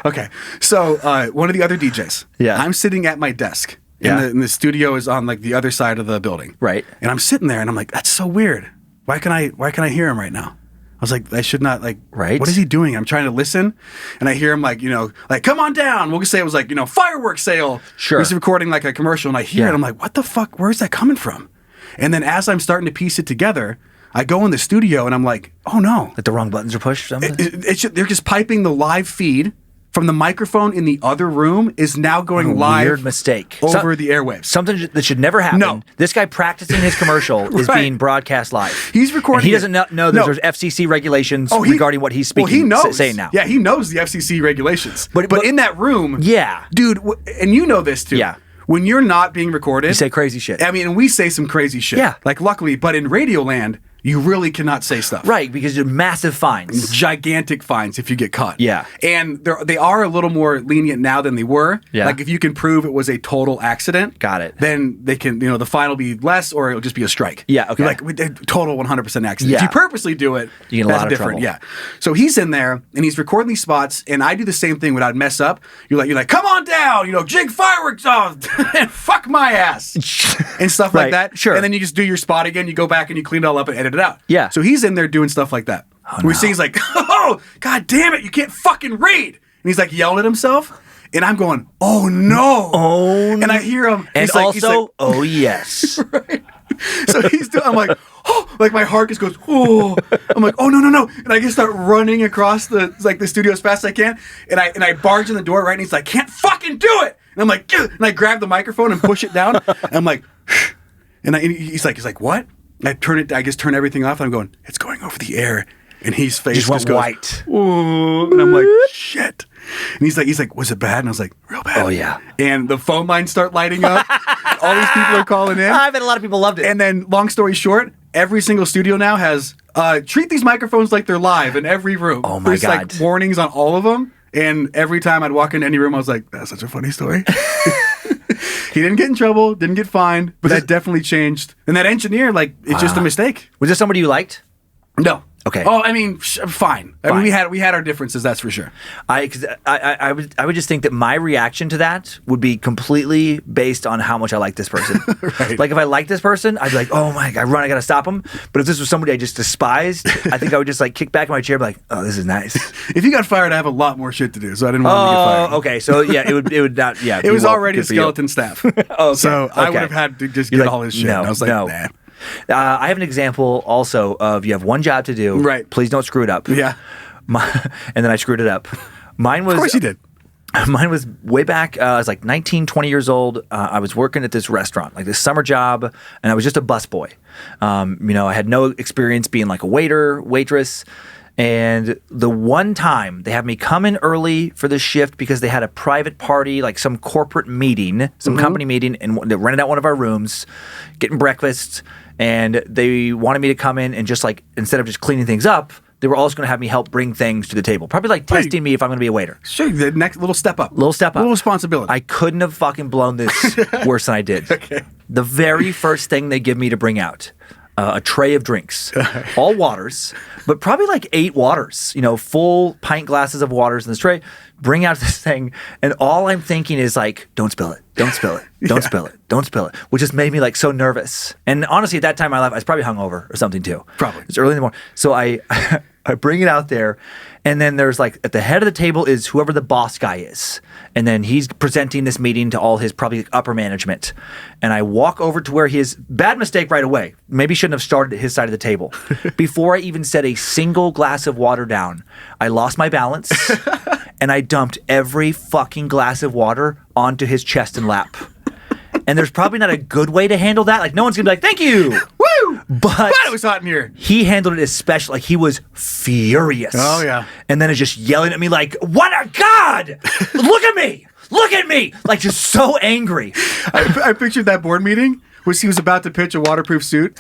okay. So one of the other DJs. Yeah. I'm sitting at my desk. Yeah. And the studio is on like the other side of the building. Right. And I'm sitting there and I'm like, that's so weird. Why can I hear him right now? I was like, I should not like, right. What is he doing? I'm trying to listen. And I hear him like, like, come on down. We'll just say it was like, fireworks sale. Sure. He's recording like a commercial and I hear it. I'm like, what the fuck? Where's that coming from? And then as I'm starting to piece it together, I go in the studio and I'm like, oh no. Like the wrong buttons are pushed? They're just piping the live feed from the microphone in the other room is now going live. Weird mistake. Over the airwaves. Something that should never happen. No. This guy practicing his commercial is being broadcast live. He's recording And he doesn't it. know there's FCC regulations regarding what he's speaking. Well, he knows. Saying now. Yeah, he knows the FCC regulations. But in that room, yeah, dude, and you know this too. Yeah. When you're not being recorded, you say crazy shit. I mean, and we say some crazy shit. Yeah. Like luckily, but in Radioland, you really cannot say stuff. Right, because you're massive fines. Gigantic fines if you get caught. Yeah. And they are a little more lenient now than they were. Yeah. Like if you can prove it was a total accident. Got it. Then they can, the fine will be less or it'll just be a strike. Yeah, okay. You're like, total 100% accident. Yeah. If you purposely do it, you get a that's lot of different. trouble. Yeah. So he's in there and he's recording these spots and I do the same thing when I'd mess up. You're like, come on down, jig fireworks off and fuck my ass and stuff like Right, that. sure. And then you just do your spot again. You go back and you clean it all up and edit it out. Yeah. So he's in there doing stuff like that. Where he's like, oh, God damn it, you can't fucking read. And he's like yelling at himself. And I'm going, oh no. Oh no. And I hear him. And he's like, also, oh yes. right. So I'm like, oh, like my heart just goes, oh. I'm like, oh no. And I just start running across the studio as fast as I can. And I barge in the door, right? And he's like, can't fucking do it. And I'm like, "Ugh." And I grab the microphone and push it down. And I'm like, shh. And he's like, what? And I just turn everything off and I'm going, it's going over the air. And his face Just went goes white. Ooh. And I'm like, shit. And he's like, was it bad? And I was like, real bad. Oh, yeah. And the phone lines start lighting up. All these people are calling in. I bet a lot of people loved it. And then, long story short, every single studio now has treat these microphones like they're live in every room. Oh my There's God. like warnings on all of them. And every time I'd walk into any room, I was like, that's such a funny story. He didn't get in trouble, didn't get fined, but that definitely changed. And that engineer, it's just a mistake. Was this somebody you liked? No. Okay. Oh, I mean, fine. I mean, we had our differences, that's for sure. I would just think that my reaction to that would be completely based on how much I like this person. Right. Like if I like this person, I'd be like, oh my God, I gotta stop him. But if this was somebody I just despised, I think I would just kick back in my chair, and be like, oh, this is nice. If you got fired, I have a lot more shit to do, so I didn't want to get fired. Oh, okay. So yeah, it would not. Yeah, It was already a skeleton staff. Okay, So I would okay. have had to just You're get like, all his shit. no, And I was like, no. nah. I have an example also of you have one job to do. Right. Please don't screw it up. Yeah. And then I screwed it up. Mine was. Of course you did. Mine was way back. I was like 19, 20 years old. I was working at this restaurant, like this summer job, and I was just a busboy. I had no experience being like a waiter, waitress. And the one time they had me come in early for this shift because they had a private party, like some corporate meeting, some company meeting, and they rented out one of our rooms, getting breakfast, and they wanted me to come in and just instead of just cleaning things up, they were also going to have me help bring things to the table. Probably testing me if I'm going to be a waiter. Sure, the next little step up. Little responsibility. I couldn't have fucking blown this worse than I did. Okay. The very first thing they give me to bring out, a tray of drinks, all waters, but probably 8 waters, full pint glasses of waters in this tray. Bring out this thing, and all I'm thinking is don't spill it, don't spill it, don't spill it, don't spill it, which just made me so nervous. And honestly, at that time in my life, I was probably hungover or something too. Probably. It's early in the morning. So I bring it out there, and then there's at the head of the table is whoever the boss guy is. And then he's presenting this meeting to all his probably upper management. And I walk over to where he is, bad mistake right away. Maybe shouldn't have started at his side of the table. Before I even set a single glass of water down, I lost my balance and I dumped every fucking glass of water onto his chest and lap. And there's probably not a good way to handle that. No one's gonna be like, thank you. Woo! But it was hot in here. he handled it especially. Like, he was furious. Oh, yeah. And then is just yelling at me like, "What a God! Look at me! Look at me!" Like, just so angry. I pictured that board meeting where he was about to pitch a waterproof suit.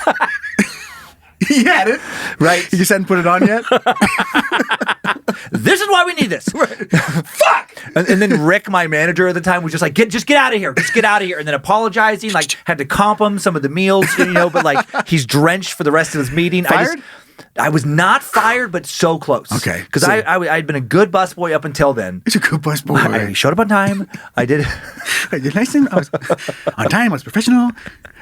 He had it. Right. He just hadn't put it on yet. This is why we need this. Fuck! And then Rick, my manager at the time, was just like, just get out of here. Just get out of here. And then apologizing, like, had to comp him some of the meals, but like, he's drenched for the rest of his meeting. Fired? I was not fired, but so close. Okay. Because So- I'd been a good busboy up until then. He's a good bus boy. I showed up on time. I did. I did nice thing. I was on time. I was professional.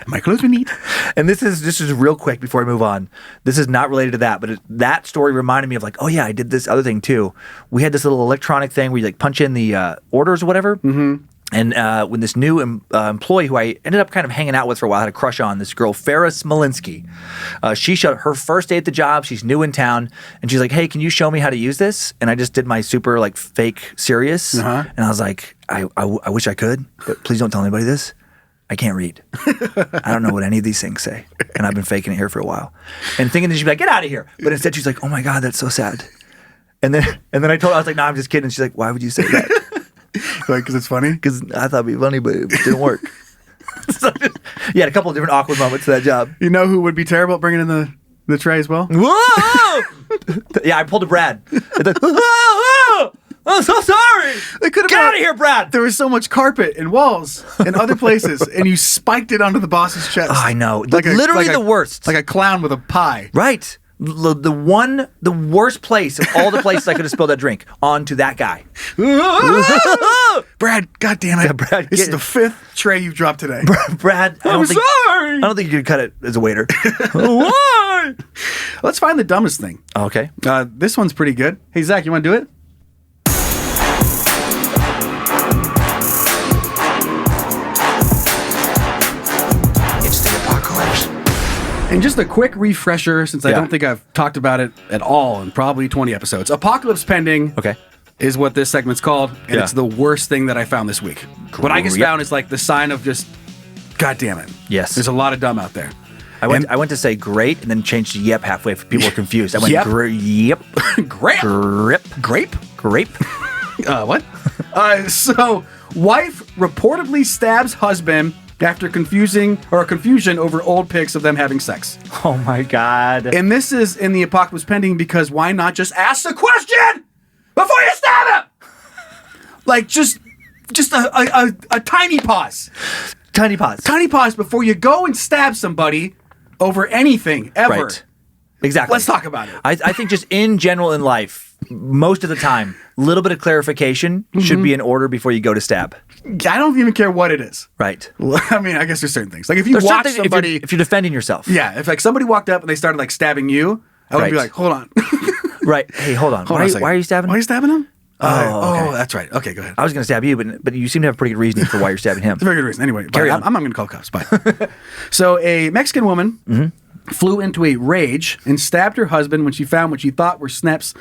My clothes were neat. And this is real quick before I move on. This is not related to that, but that story reminded me of like, oh yeah, I did this other thing too. We had this little electronic thing where you like punch in the orders or whatever. Mm-hmm. And when this new employee who I ended up kind of hanging out with for a while, had a crush on, this girl, Farrah Smolinski. She showed her first day at the job. She's new in town. And she's like, hey, can you show me how to use this? And I just did my super like fake serious. And I was like, I wish I could, but please don't tell anybody this. I can't read. I don't know what any of these things say. And I've been faking it here for a while. And thinking that she'd be like, get out of here. But instead she's like, oh my God, that's so sad. And then I told her, I was like, no, I'm just kidding. And she's like, why would you say that? Like, because it's funny? Because I thought it'd be funny, but it didn't work. So yeah, a couple of different awkward moments to that job. You know who would be terrible at bringing in the tray as well? Whoa! Yeah, I pulled a Brad. Whoa! I'm so sorry. They could have Get out of here, Brad. There was so much carpet and walls and other places, and you spiked it onto the boss's chest. Oh, I know. Literally the worst. Like a clown with a pie. Right. The worst place of all the places I could have spilled that drink onto that guy. Brad, goddamn it. Yeah, Brad, this is get the 5th tray you've dropped today. Brad, I don't think you could cut it as a waiter. Why? Let's find the dumbest thing. Okay. This one's pretty good. Hey, Zach, you want to do it? It's the apocalypse. And just a quick refresher, since I Yeah. don't think I've talked about it at all in probably 20 episodes. Apocalypse Pending Okay. is what this segment's called, and Yeah. it's the worst thing that I found this week. What I just Yep. found is like the sign of just, God damn it. Yes. There's a lot of dumb out there. I went to say great and then changed to yep halfway if people were confused. I went Yep. yep. Grape. Grape. Grape? What? So, wife reportedly stabs husband after confusion over old pics of them having sex. Oh my God. And this is in the Apocalypse Pending because why not just ask the question before you stab him? Like, just a tiny pause. Tiny pause. Tiny pause before you go and stab somebody over anything, ever. Right. Exactly. Let's talk about it. I think just in general in life, most of the time, a little bit of clarification should be in order before you go to stab. I don't even care what it is. Right. Well, I mean, I guess there's certain things. Like if you There's watch something- somebody... if you're defending yourself. Yeah, if like somebody walked up and they started like stabbing you, I would be Right. like, hold on. Right. Hey, hold on. Hold on a second. Why are you stabbing Why are him? you stabbing him? okay. That's right. Okay, go ahead. I was going to stab you, but you seem to have pretty good reasoning for why you're stabbing him. It's a very good reason. Anyway, Carry bye. on. I'm not going to call cops. Bye. So a Mexican woman flew into a rage and stabbed her husband when she found what she thought were snaps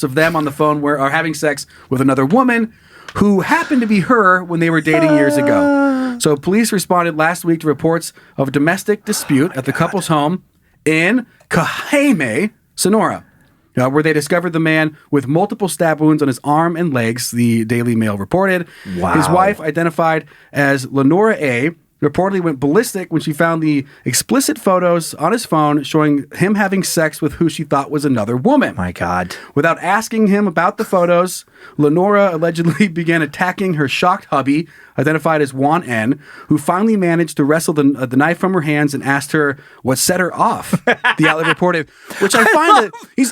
of them on the phone or having sex with another woman who happened to be her when they were dating years ago. So police responded last week to reports of a domestic dispute at the couple's home in Cajeme, Sonora. Where they discovered the man with multiple stab wounds on his arm and legs, the Daily Mail reported. Wow. His wife, identified as Lenora A., reportedly went ballistic when she found the explicit photos on his phone showing him having sex with who she thought was another woman. My God. Without asking him about the photos, Lenora allegedly began attacking her shocked hubby, identified as Juan N., who finally managed to wrestle the knife from her hands and asked her what set her off. The outlet reported, which I find that he's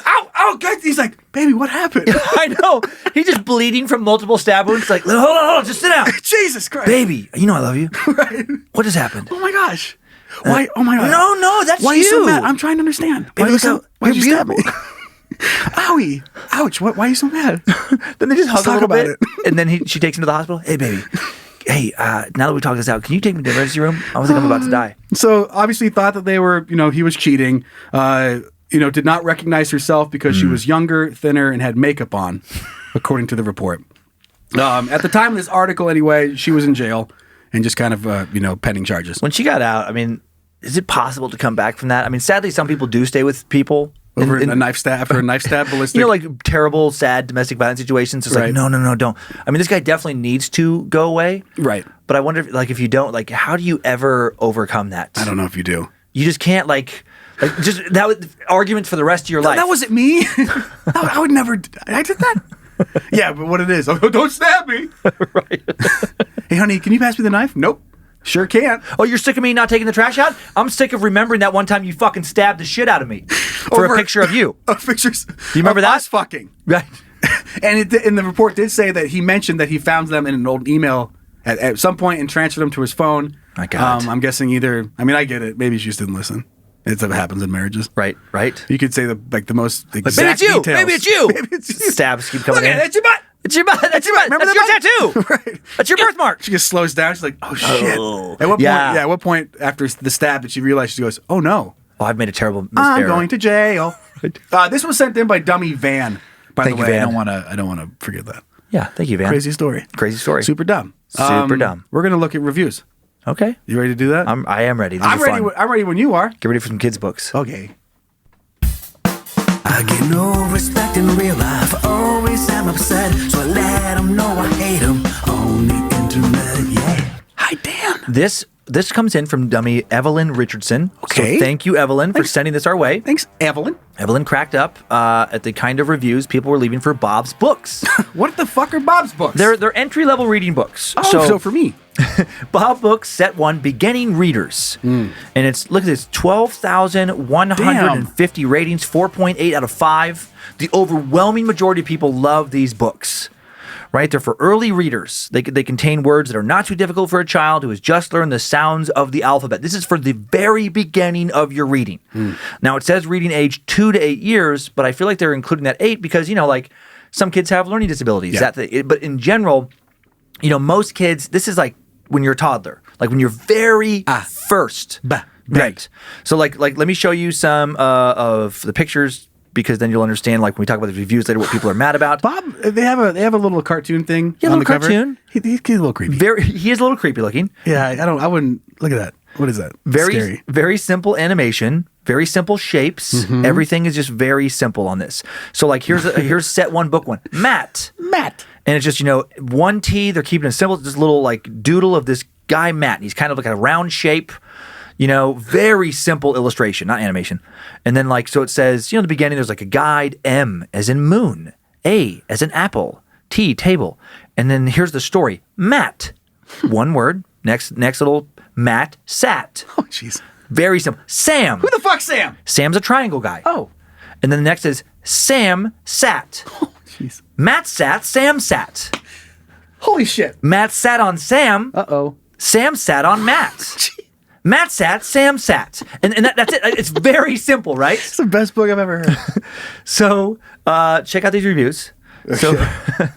guys. He's like, baby, what happened? I know. He's just bleeding from multiple stab wounds. Like, hold on, just sit down. Jesus Christ. Baby, you know I love you. Right. What just happened? Oh my gosh. Why? Oh my god. No, that's Why are you. you so mad? I'm trying to understand. Why Baby, are you so? look how- Why'd you you're stab me? Owie! Ouch! Why are you so mad? Then they just hug Let's a talk little about bit, it. and then she takes him to the hospital. Hey, baby. Hey, now that we talked this out, can you take me to the emergency room? I think I'm about to die. So obviously thought that they were, he was cheating. Did not recognize herself because she was younger, thinner, and had makeup on, according to the report. At the time of this article, anyway, she was in jail and just kind of, pending charges. When she got out, I mean, is it possible to come back from that? I mean, sadly, some people do stay with people Over a knife stab after a knife stab ballistic. You know, like terrible, sad domestic violence situations. It's like, no, don't. I mean, this guy definitely needs to go away. Right. But I wonder, if you don't, how do you ever overcome that? I don't know if you do. You just can't, just that arguments for the rest of your life. That wasn't me. I would never. I did that. Yeah, but what it is? Oh, don't stab me. Right. Hey, honey, can you pass me the knife? Nope. Sure can't. Oh, you're sick of me not taking the trash out? I'm sick of remembering that one time you fucking stabbed the shit out of me for a picture of you. Pictures. Do you remember that? Us fucking. Right. And the report did say that he mentioned that he found them in an old email at some point and transferred them to his phone. My God. I'm guessing either. I mean, I get it. Maybe she just didn't listen. It's what happens in marriages. Right. You could say the most exact maybe it's you. details. Maybe it's you. Stabs keep coming in. That's your butt. It's your butt. That's your butt. Remember That's your that tattoo. Right. That's your birthmark. She just slows down. She's like, oh, shit. Oh. At what point? Yeah. Yeah. At what point after the stab did she realize? She goes, oh no. Oh, I've made a terrible mistake. I'm going to jail. This was sent in by Dummy Van. By Thank the you, way, Van. I don't want to forget that. Yeah, thank you, Van. Crazy story. Super dumb. Super dumb. We're gonna look at reviews. Okay. You ready to do that? I am ready. These I'm are ready. fun. I'm ready when you are. Get ready for some kids' books. Okay. I get no respect in real life, always am upset, so I let them know I hate them on the internet, yeah. Hi, Dan. This comes in from dummy Evelyn Richardson. Okay. So thank you, Evelyn, for sending this our way. Thanks, Evelyn. Evelyn cracked up at the kind of reviews people were leaving for Bob's books. What the fuck are Bob's books? They're entry-level reading books. Oh, so for me. Bob Books Set 1 Beginning Readers. And it's, look at this, 12,150 ratings, 4.8 out of 5. The overwhelming majority of people love these books. Right? They're for early readers. They contain words that are not too difficult for a child who has just learned the sounds of the alphabet. This is for the very beginning of your reading. Now, it says reading age 2 to 8 years, but I feel like they're including that 8 because, some kids have learning disabilities. Yeah. But in general, most kids, this is like when you're a toddler, like when you're very first. Right. So like let me show you some of the pictures because then you'll understand, like when we talk about the reviews later, what people are mad about. Bob, they have a little cartoon thing. Yeah, on little the cartoon. Cover. He's a little creepy. He is a little creepy looking. Yeah, I wouldn't look at that. What is that? Scary. Very simple animation, very simple shapes. Everything is just very simple on this. So like here's set 1, book 1. Matt. And it's just, one T, they're keeping it simple. It's this little like doodle of this guy, Matt. And he's kind of like a round shape. Very simple illustration, not animation. And then so it says, in the beginning, there's like a guide, M as in moon, A as in apple, T, table. And then here's the story. Matt, one word, next little, Matt sat. Oh, jeez. Very simple. Sam. Who the fuck's Sam? Sam's a triangle guy. Oh. And then the next is Sam sat. Oh, jeez. Matt sat, Sam sat. Holy shit. Matt sat on Sam. Uh-oh. Sam sat on Matt. Matt sat, Sam sat. And that's it. It's very simple, right? It's the best book I've ever heard. So check out these reviews. So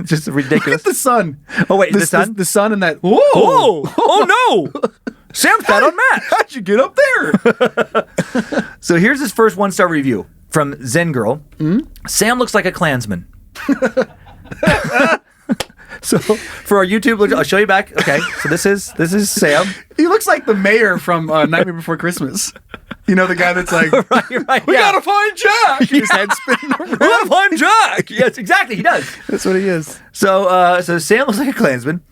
just ridiculous. Look at the sun. Oh, wait, the sun? The sun and that. Whoa! Oh, no! Sam sat on Matt. How'd you get up there? So here's his first 1-star review from Zen Girl. Sam looks like a Klansman. So for our YouTube, I'll show you back. Okay, so this is Sam. He looks like the mayor from Nightmare Before Christmas. The guy that's like, right, we gotta find Jack. His head spinning around. We gotta find Jack. Yes, exactly. He does. That's what he is. So Sam looks like a Klansman.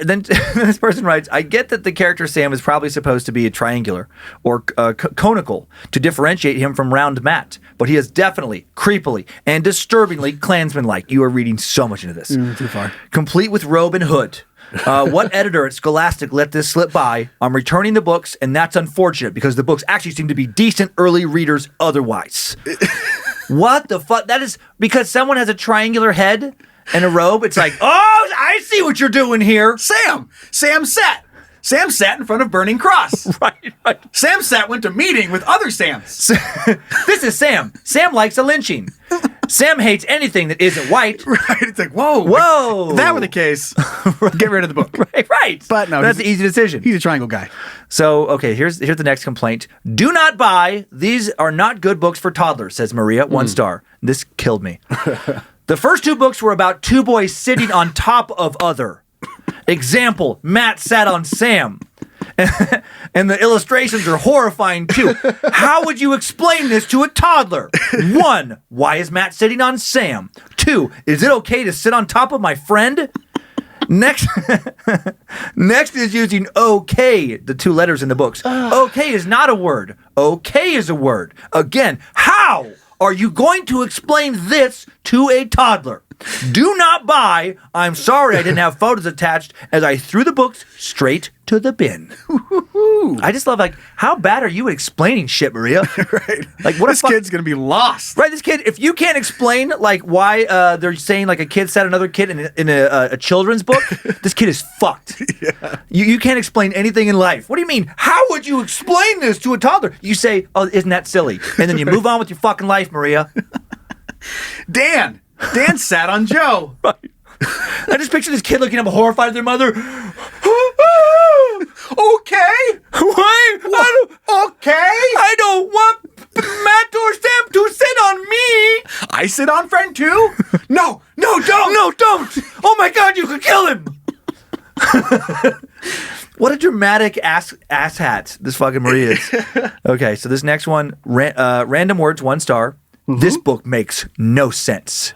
Then this person writes, I get that the character Sam is probably supposed to be a triangular or conical to differentiate him from round Matt, but he is definitely, creepily, and disturbingly Klansman-like. You are reading so much into this. Too far. Complete with robe and hood. What editor at Scholastic let this slip by? I'm returning the books, and that's unfortunate because the books actually seem to be decent early readers otherwise. What the fuck? That is because someone has a triangular head and a robe. It's like, oh, I see what you're doing here. Sam sat. Sam sat in front of Burning Cross. Right. Sam went to meeting with other Sams. This is Sam. Sam likes a lynching. Sam hates anything that isn't white. Right. It's like, whoa. If that were the case, get rid of the book. Right. But no, that's the easy decision. He's a triangle guy. So, okay, here's the next complaint. Do not buy. These are not good books for toddlers, says Maria, 1 star. This killed me. The first 2 books were about 2 boys sitting on top of other. Example, Matt sat on Sam. And the illustrations are horrifying too. How would you explain this to a toddler? 1, why is Matt sitting on Sam? 2, is it okay to sit on top of my friend? Next is using okay, the 2 letters in the books. Okay is not a word. Okay is a word. Again, how are you going to explain this to a toddler? Do not buy. I'm sorry I didn't have photos attached as I threw the books straight to the bin. I just love, like, how bad are you at explaining shit, Maria? Right. Like, what this kid's going to be lost. Right, this kid, if you can't explain, like, why they're saying, like, a kid sat another kid in a children's book, this kid is fucked. Yeah. You can't explain anything in life. What do you mean? How would you explain this to a toddler? You say, oh, isn't that silly? And then you move on with your fucking life, Maria. Dan sat on Joe. Right. I just picture this kid looking up horrified at their mother. Okay. Why? Okay. I don't want Matt or Sam to sit on me. I sit on friend too? No, don't. No, don't. Oh my God, you could kill him. What a dramatic ass hat this fucking Maria is. Okay, so this next one, random words, 1 star. Mm-hmm. This book makes no sense.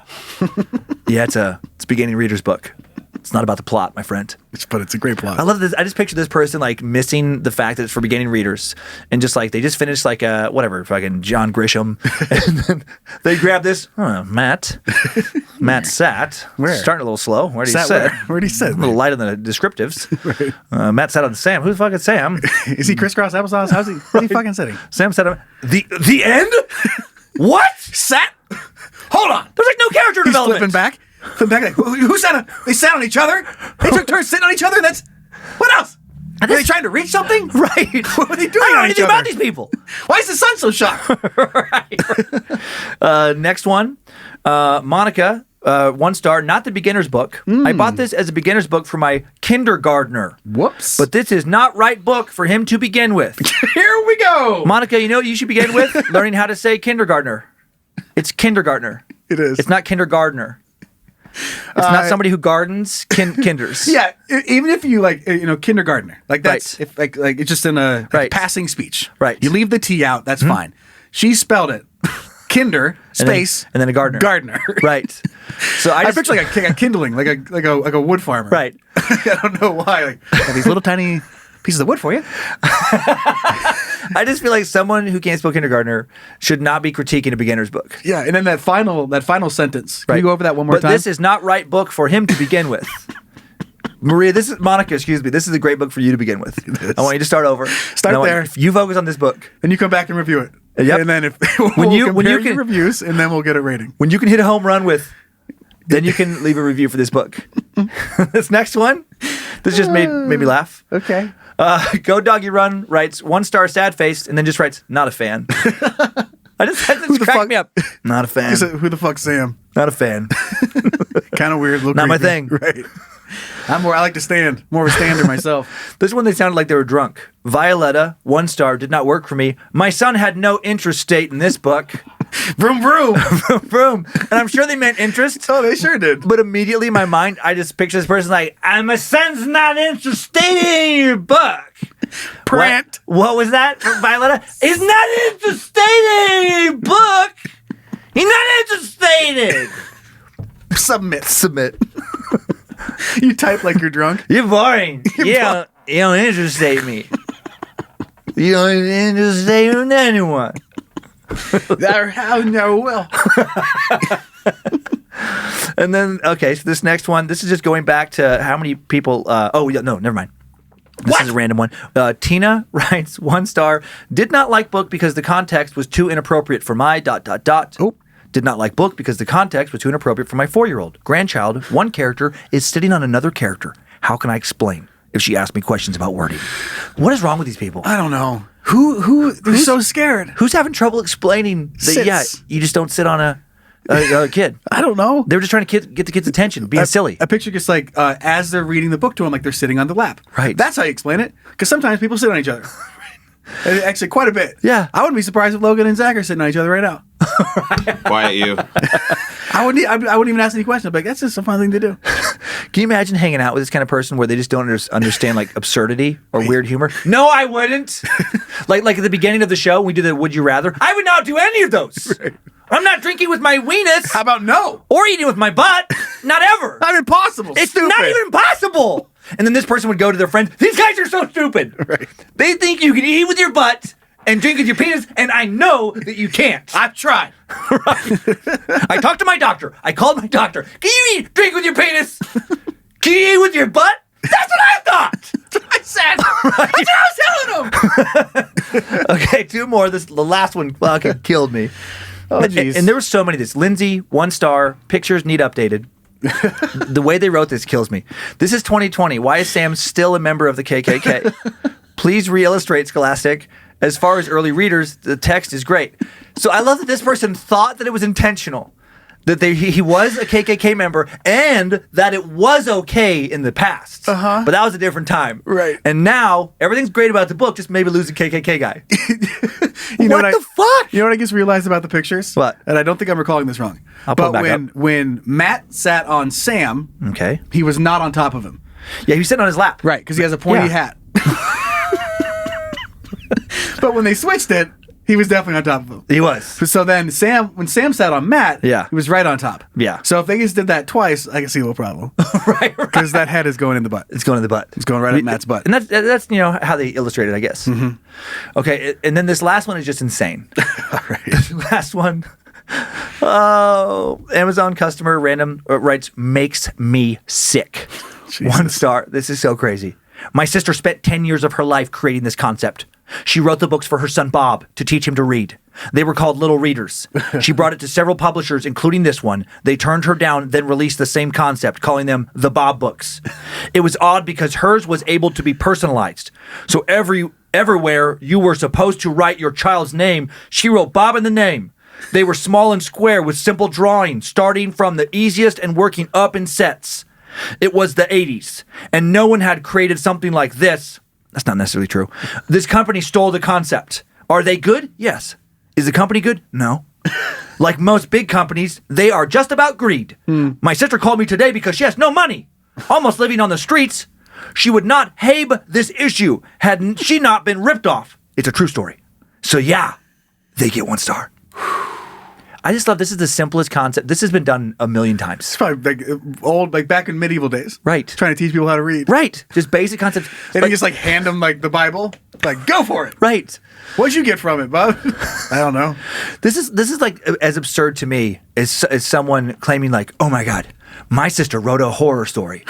Yeah, it's a beginning reader's book. It's not about the plot, my friend. But it's a great plot. I love this. I just picture this person like missing the fact that it's for beginning readers, and just like they just finished like whatever, fucking John Grisham, and then they grab this. Matt sat. Where? Starting a little slow. Where did he Sat sit? Where'd he sit? A little light on the descriptives. Right. Matt sat on Sam. Who's fucking Sam? Is he crisscross applesauce? How's he? Where's he fucking sitting? Sam sat on the end. What? Sat? Hold on. There's like no character He's development. flipping back. Like, who sat on? They sat on each other. They took turns sitting on each other. That's what else? Are they trying to reach something? Right. What are they doing? I don't know on anything each about other? these people. Why is the sun so shocked? Right. Next one, Monica. 1 star, not the beginner's book. I bought this as a beginner's book for my kindergartner. Whoops. But this is not right book for him to begin with. Here we go. Monica, you know what you should begin with? Learning how to say kindergartner. It's kindergartner. It is. It's not kindergartner. It's not somebody who gardens kinders. Yeah, even if you like, kindergartner, like that's Right. if like it's just in a Right. passing speech. Right. You leave the T out. That's fine. She spelled it. Kinder space and then a gardener. Gardener. Right. So I just picture like a kindling, like a wood farmer. Right. I don't know why. Like got these little tiny pieces of wood for you. I just feel like someone who can't spell kindergartner should not be critiquing a beginner's book. Yeah, and then that final sentence. Can Right. you go over that one more But time? this is not right book for him to begin with. Maria, Monica, excuse me. This is a great book for you to begin with. I want you to start over. Start And I want there. You focus on this book. and you come back and review it. Yep. And then if When we'll you compare can- your reviews, and then we'll get a rating. When you can hit a home run with, then you can leave a review for this book. This next one, this just made me laugh. Okay. Go Doggy Run writes 1 star sad face and then just writes not a fan. That just cracked me up. Not a fan. He said, who the fuck's Sam? Not a fan. Kind of weird. Not my creepy. thing. Right. I like to stand. More of a stander myself. This one, they sounded like they were drunk. Violetta, 1 star, did not work for me. My son had no interest state in this book. Vroom vroom. Vroom. And I'm sure they meant interest. Oh, they sure did. But immediately in my mind, I just picture this person like, my son's not interested in your book. Prant. What was that from Violetta? He's not interested in your book. He's not interested. Submit. You type like you're drunk. You're boring. You don't interest me. You don't interest in anyone. Well. And then, okay, so this next one, this is just going back to how many people, never mind. This is a random one. Tina writes 1 star, did not like book because the context was too inappropriate for my ... Oh. Did not like book because the context was too inappropriate for my 4-year-old. Grandchild, one character is sitting on another character. How can I explain if she asks me questions about wording? What is wrong with these people? I don't know. Who's so scared? Who's having trouble explaining that, Sits. yeah, you just don't sit on a kid? I don't know. They were just trying to get the kid's attention, being silly. I picture just like as they're reading the book to them, like they're sitting on the lap. Right. That's how you explain it. Because sometimes people sit on each other. And actually, quite a bit. Yeah. I wouldn't be surprised if Logan and Zach are sitting on each other right now. Quiet you. I I wouldn't even ask any questions. I'd be like, that's just a fun thing to do. Can you imagine hanging out with this kind of person where they just don't understand like absurdity or weird humor? No, I wouldn't. like at the beginning of the show, we do the Would You Rather. I would not do any of those. Right. I'm not drinking with my weenus. How about no? Or eating with my butt. Not ever. Not impossible. It's Stupid. not even possible. And then this person would go to their friends. These guys are so stupid. Right. They think you can eat with your butt and drink with your penis, and I know that you can't. I've tried. Right. I talked to my doctor. I called my doctor. Can you drink with your penis? Can you eat with your butt? That's what I thought. That's what I said. Right. That's what I was telling him. Okay, two more. The last one fucking killed me. Oh, jeez. And there were so many of this. Lindsay, 1 star. Pictures need updated. The way they wrote this kills me. This is 2020. Why is Sam still a member of the KKK? Please re-illustrate Scholastic. As far as early readers, the text is great. So I love that this person thought that it was intentional, that he was a KKK member, and that it was okay in the past. But that was a different time. Right. And now, everything's great about the book, just maybe lose a KKK guy. What the fuck? You know what I just realized about the pictures? What? And I don't think I'm recalling this wrong. I'll pull but it back up. when Matt sat on Sam, Okay. he was not on top of him. Yeah, he was sitting on his lap. Right, because he has a pointy hat. But when they switched it, he was definitely on top of him. He was. So then when Sam sat on Matt, Yeah. he was right on top. Yeah. So if they just did that twice, I can see a little problem. Right. Because that head is going in the butt. It's going to the butt. It's going right up Matt's butt. And that's how they illustrate it, I guess. Okay, and then this last one is just insane. All right. This last one. Oh, Amazon customer random writes, makes me sick. Jesus. 1 star. This is so crazy. My sister spent 10 years of her life creating this concept. She wrote the books for her son Bob to teach him to read. They were called Little Readers. She brought it to several publishers, including this one. They turned her down, then released the same concept, calling them the Bob books. It was odd because hers was able to be personalized. So everywhere you were supposed to write your child's name, she wrote Bob in the name. They were small and square with simple drawing, starting from the easiest and working up in sets. It was the 80s, and no one had created something like this. That's not necessarily true. This company stole the concept. Are they good? Yes. Is the company good? No. Like most big companies, they are just about greed. My sister called me today because she has no money, almost living on the streets. She would not have this issue had she not been ripped off. It's a true story. So yeah, they get 1 star. I just love this is the simplest concept. This has been done a million times. It's probably like old, like back in medieval days. Right. Trying to teach people how to read. Right. Just basic concepts. And you just like hand them like the Bible. Like, go for it. Right. What'd you get from it, bub? I don't know. This is like as absurd to me as someone claiming like, oh my God, my sister wrote a horror story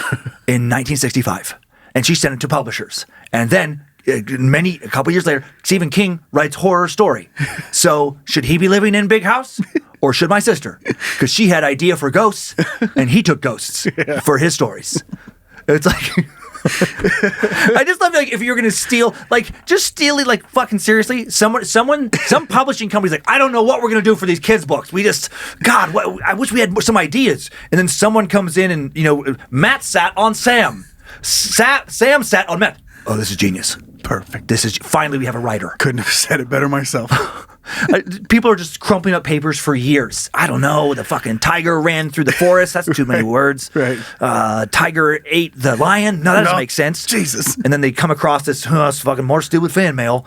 in 1965 and she sent it to publishers. And then a couple years later, Stephen King writes horror story. So should he be living in big house or should my sister? Because she had idea for ghosts and he took ghosts for his stories. It's like, I just love like if you're gonna steal, like just steal it, like fucking seriously. Some publishing company's like, I don't know what we're gonna do for these kids' books. We just, God, I wish we had some ideas. And then someone comes in and Matt sat on Sam. Sam sat on Matt. Oh, this is genius. Perfect. This is finally we have a writer. Couldn't have said it better myself. People are just crumpling up papers for years. I don't know. The fucking tiger ran through the forest. That's too many words. Right. Tiger ate the lion. No, that doesn't make sense. Jesus. And then they come across this fucking more stupid fan mail.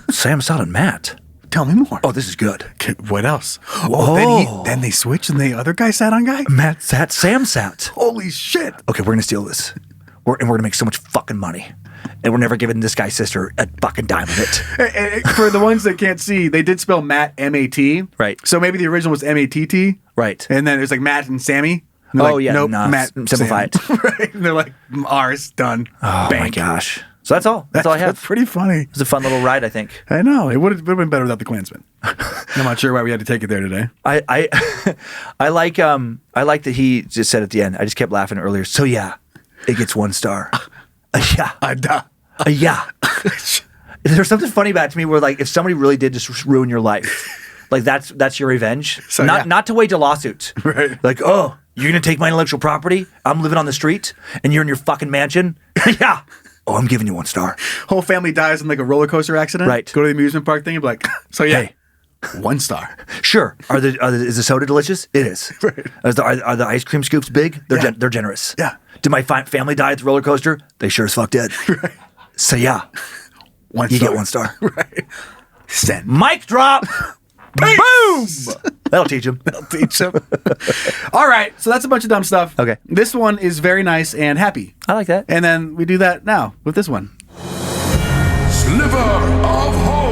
Sam sat on Matt. Tell me more. Oh, this is good. Okay, what else? Oh, then they switched and the other guy sat on guy? Matt sat, Sam sat. Holy shit. Okay, we're going to steal this. We're going to make so much fucking money. And we're never giving this guy's sister a fucking dime of it. And for the ones that can't see, they did spell Matt M-A-T. Right. So maybe the original was M-A-T-T. Right. And then it was like Matt and Sammy. And Oh, like, yeah. Nope, nah, Matt. simplify Sam. it. Right. And they're like, ours, done. Oh, Bank. my gosh. So that's all. That's all I have. That's pretty funny. It was a fun little ride, I think. I know. It would have been better without the Klansman. I'm not sure why we had to take it there today. I like that he just said at the end. I just kept laughing earlier. So yeah, it gets 1 star. Yeah. Yeah. There's something funny about it to me where like if somebody really did just ruin your life, like that's your revenge. So, not to wage a lawsuit. Right. Like, oh, you're gonna take my intellectual property? I'm living on the street and you're in your fucking mansion? Yeah. Oh, I'm giving you 1 star. Whole family dies in like a roller coaster accident. Right. Go to the amusement park thing and be like, so yeah. Hey, 1 star. Sure. Is the soda delicious? It is. Right. Are the ice cream scoops big? They're Yeah. they're generous. Yeah. Did my family die at the roller coaster? They sure as fuck did. Right. So yeah, 1 you star. get 1 star. Right. Send. Mic drop. Boom. That'll teach him. Teach them. All right, so that's a bunch of dumb stuff. Okay. This one is very nice and happy. I like that. And then we do that now with this one. Sliver of hope.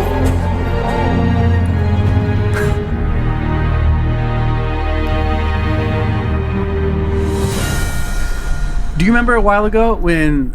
Do you remember a while ago when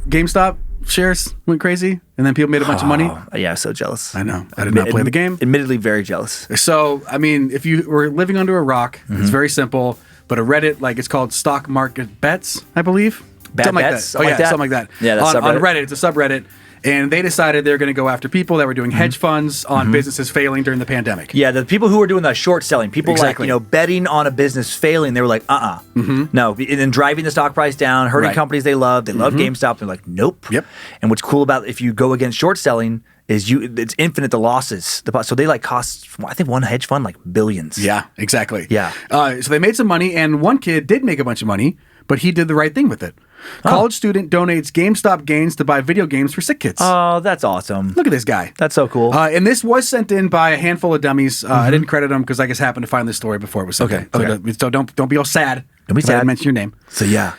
GameStop shares went crazy and then people made a bunch of money? Oh, yeah, so jealous. I know. I did not play the game. Admittedly, very jealous. So, I mean, if you were living under a rock, it's very simple. But a Reddit, like it's called Stock Market Bets, I believe. Bad something bets? like that. Something like that? Something like that. Yeah, that's on subreddit. Reddit. It's a subreddit. And they decided they're going to go after people that were doing hedge funds on businesses failing during the pandemic. Yeah, the people who were doing the short selling, people Exactly. like, betting on a business failing, they were like, no. And then driving the stock price down, hurting Right. companies they love. They love GameStop. They're like, nope. Yep. And what's cool about if you go against short selling is it's infinite, the losses. So they like cost, I think one hedge fund like billions. Yeah, exactly. Yeah. So they made some money, and one kid did make a bunch of money, but he did the right thing with it. College student donates GameStop gains to buy video games for sick kids. Oh, that's awesome. Look at this guy. That's so cool. And this was sent in by a handful of dummies. I didn't credit them because I just happened to find this story before it was sent in. Okay. So don't be all sad. Don't be that I sad. didn't mention your name. So yeah,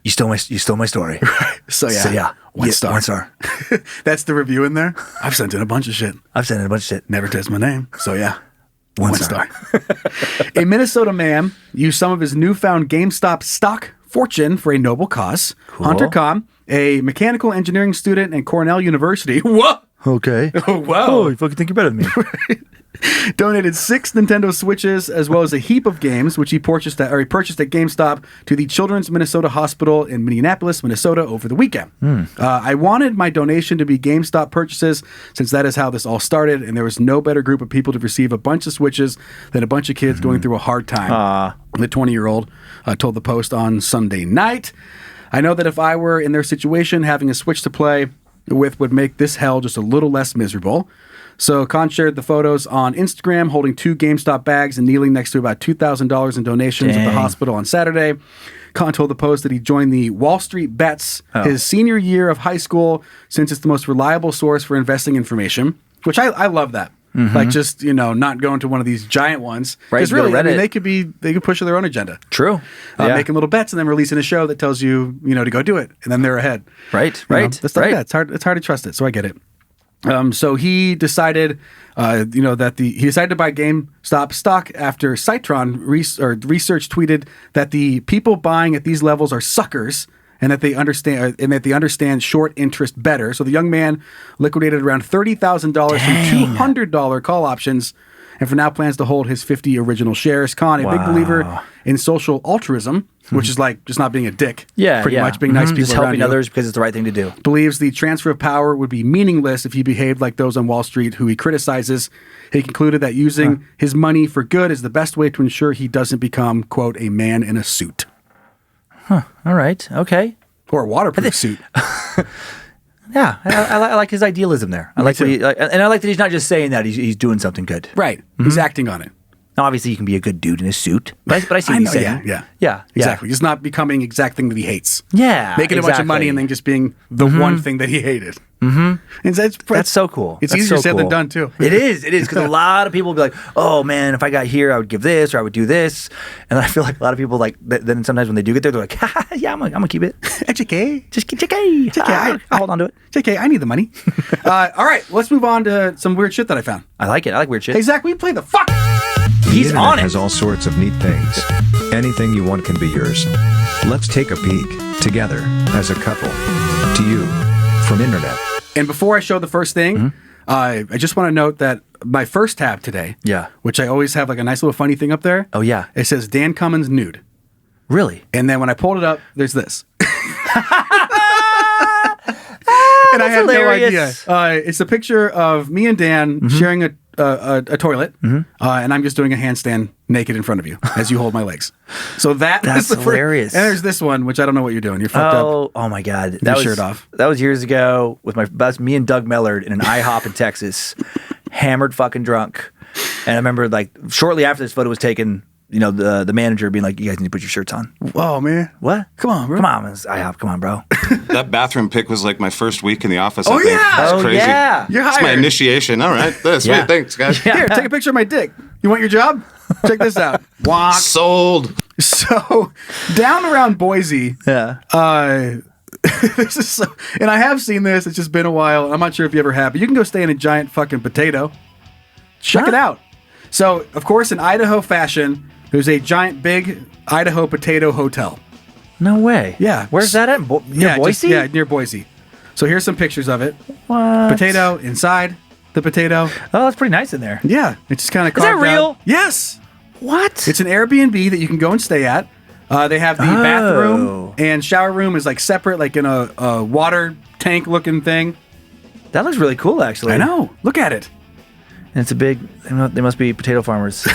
you stole my story. So yeah. One star. 1 star. That's the review in there. I've sent in a bunch of shit. I've sent in a bunch of shit. Never says my name. So yeah. 1 star. A Minnesota man used some of his newfound GameStop stock fortune for a noble cause. Cool. Hunter Kahn, a mechanical engineering student at Cornell University. Whoa! Okay. Wow. Oh, you fucking think you're better than me. Donated 6 Nintendo Switches as well as a heap of games, which he purchased at GameStop to the Children's Minnesota Hospital in Minneapolis, Minnesota, over the weekend. I wanted my donation to be GameStop purchases, since that is how this all started, and there was no better group of people to receive a bunch of Switches than a bunch of kids going through a hard time. The 20-year-old told the Post on Sunday night. I know that if I were in their situation, having a Switch to play with would make this hell just a little less miserable. So Khan shared the photos on Instagram holding 2 GameStop bags and kneeling next to about $2,000 in donations at the Dang. hospital on Saturday. Khan told the Post that he joined the Wall Street Bets his senior year of high school, since it's the most reliable source for investing information, which I love that. Like just, not going to one of these giant ones. Right, Because you go to really, Reddit. they could push their own agenda. True. Yeah. Making little bets and then releasing a show that tells you, to go do it. And then they're ahead. Right, You know, right, That's like right. that. It's hard to trust it. So I get it. So he decided, that he decided to buy GameStop stock after Citron research tweeted that the people buying at these levels are suckers and that they understand short interest better. So the young man liquidated around $30,000 from $200 call options, and for now plans to hold his 50 original shares. Khan, a big believer in social altruism, which is like just not being a dick. Pretty much being nice people Just around helping you. others because it's the right thing to do. Believes the transfer of power would be meaningless if he behaved like those on Wall Street who he criticizes. He concluded that using his money for good is the best way to ensure he doesn't become, quote, a man in a suit. All right. Okay. Or a waterproof suit. Yeah, I like his idealism there. I like, and I like that he's not just saying that; he's doing something good. Right. He's acting on it. Now, obviously, you can be a good dude in a suit, but I see what I he's know, saying. yeah. Exactly. Just not becoming exact thing that he hates. Yeah, Making a bunch of money exactly. and then just being the one thing that he hated. Mm-hmm. That's so cool. It's That's easier so said than cool. done, too. It is, because a lot of people will be like, "Oh man, if I got here, I would give this or I would do this," and I feel like a lot of people like then sometimes when they do get there, they're like, "Yeah, I'm gonna keep it. JK. Just keep JK. I'll hold on to it. JK, I need the money. All right, let's move on to some weird shit that I found. I like it. I like weird shit. Hey, Zach, we play the fuck. He's Internet on it. has all sorts of neat things. Anything you want can be yours. Let's take a peek together as a couple. To you from Internet. And before I show the first thing, I just want to note that my first tab today, Yeah. which I always have like a nice little funny thing up there. Oh, yeah. It says Dan Cummins nude. Really? And then when I pulled it up, there's this. And I that's had hilarious. no idea. It's a picture of me and Dan sharing a toilet, and I'm just doing a handstand naked in front of you as you hold my legs. So that's the hilarious. And there's this one, which I don't know what you're doing. You're fucked up. Oh my God. Your That was shirt off. That was years ago with that's me and Doug Mellard in an IHOP in Texas, hammered fucking drunk. And I remember like shortly after this photo was taken, you know, the manager being like, "You guys need to put your shirts on." Whoa, man. What? Come on, bro. Come on, man. Come on, bro. That bathroom pic was like my first week in the office. Oh, I think. yeah. It's Oh, crazy. yeah. You're It's my hired. initiation. All right. Sweet. Yeah. Thanks, guys. Here, take a picture of my dick. You want your job? Check this out. Walk. Sold. So, down around Boise, Yeah. this is so, and I have seen this. It's just been a while. I'm not sure if you ever have, but you can go stay in a giant fucking potato. Check it out. So, of course, in Idaho fashion, there's a giant, big Idaho potato hotel. No way. Yeah. Where's that at? Near Boise? Near Boise. So here's some pictures of it. What? Potato inside the potato. Oh, that's pretty nice in there. Yeah, it's just kind of Is that real? Yes. What? It's an Airbnb that you can go and stay at. They have the bathroom and shower room is like separate, like in a water tank looking thing. That looks really cool, actually. I know. Look at it. And it's a big. They must be potato farmers.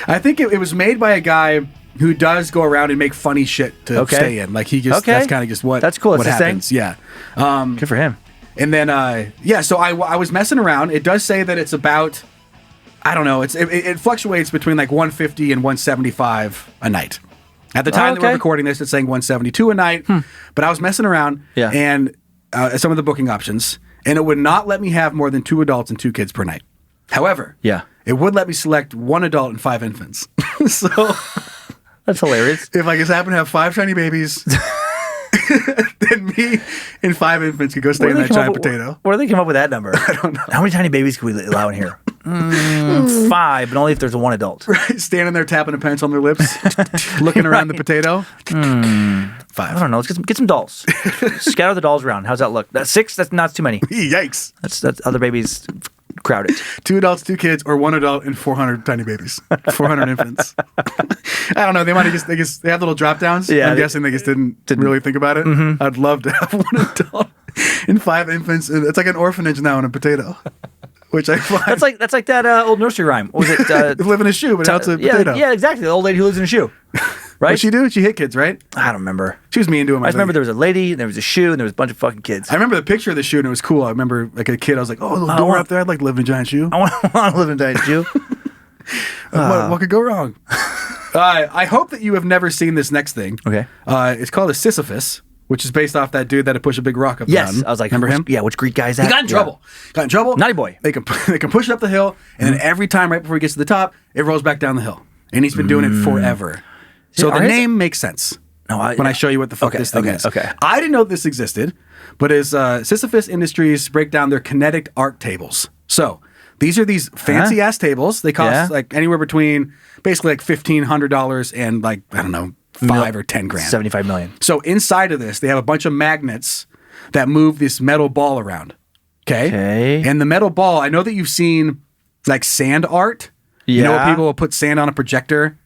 I think it was made by a guy who does go around and make funny shit to Okay. stay in. Like he just that's kind of just what That's cool. It's what his thing? happens. Yeah. Good for him. And then so I was messing around. It does say that it's about I don't know. It fluctuates between like 150 and 175 a night. At the time that we're okay. recording this, it's saying 172 a night. But I was messing around and some of the booking options, and it would not let me have more than 2 adults and 2 kids per night. However, it would let me select 1 adult and 5 infants. So That's hilarious. if I just happen to have 5 tiny babies, then me and 5 infants could go stay in that giant potato. Where do they come up with that number? I don't know. How many tiny babies can we allow in here? 5, but only if there's 1 adult. Standing there tapping a pencil on their lips, looking around the potato. 5. I don't know. Let's get some dolls. Scatter the dolls around. How's that look? That's 6. That's not too many. Yikes. That's other babies crowded. 2 adults, 2 kids, or 1 adult and 400 tiny babies. 400 infants. I don't know. They might have they have little drop downs. Yeah, I'm guessing they just didn't really think about it. I'd love to have 1 adult and 5 infants. It's like an orphanage now in a potato, which I find. That's like that old nursery rhyme. What was it? Live in a shoe, but now it's a potato. Yeah, exactly. The old lady who lives in a shoe. Right? What'd she do? She hit kids, right? I don't remember. She was mean to him. I just remember there was a lady, and there was a shoe, and there was a bunch of fucking kids. I remember the picture of the shoe, and it was cool. I remember, like a kid, I was like, "Oh, a little door up there. I'd like to live in a giant shoe. I want to live in a giant shoe. What could go wrong?" I hope that you have never seen this next thing. Okay. It's called a Sisyphus, which is based off that dude that had pushed a big rock up the Yes. mountain. I was like, remember him? Yeah, which Greek guy is that? He got in trouble. Got in trouble. Naughty boy. They can push it up the hill, and then every time, right before he gets to the top, it rolls back down the hill. And he's been doing it forever. So Are the his- name makes sense. No, when I show you what the fuck this thing is. Okay. I didn't know this existed, but as Sisyphus Industries break down their kinetic arc tables. So these are these fancy ass tables. They cost like anywhere between basically like $1,500 and like, I don't know, 5 or 10 grand. 75 million. So inside of this, they have a bunch of magnets that move this metal ball around. Okay. And the metal ball, I know that you've seen like sand art. You know, where people will put sand on a projector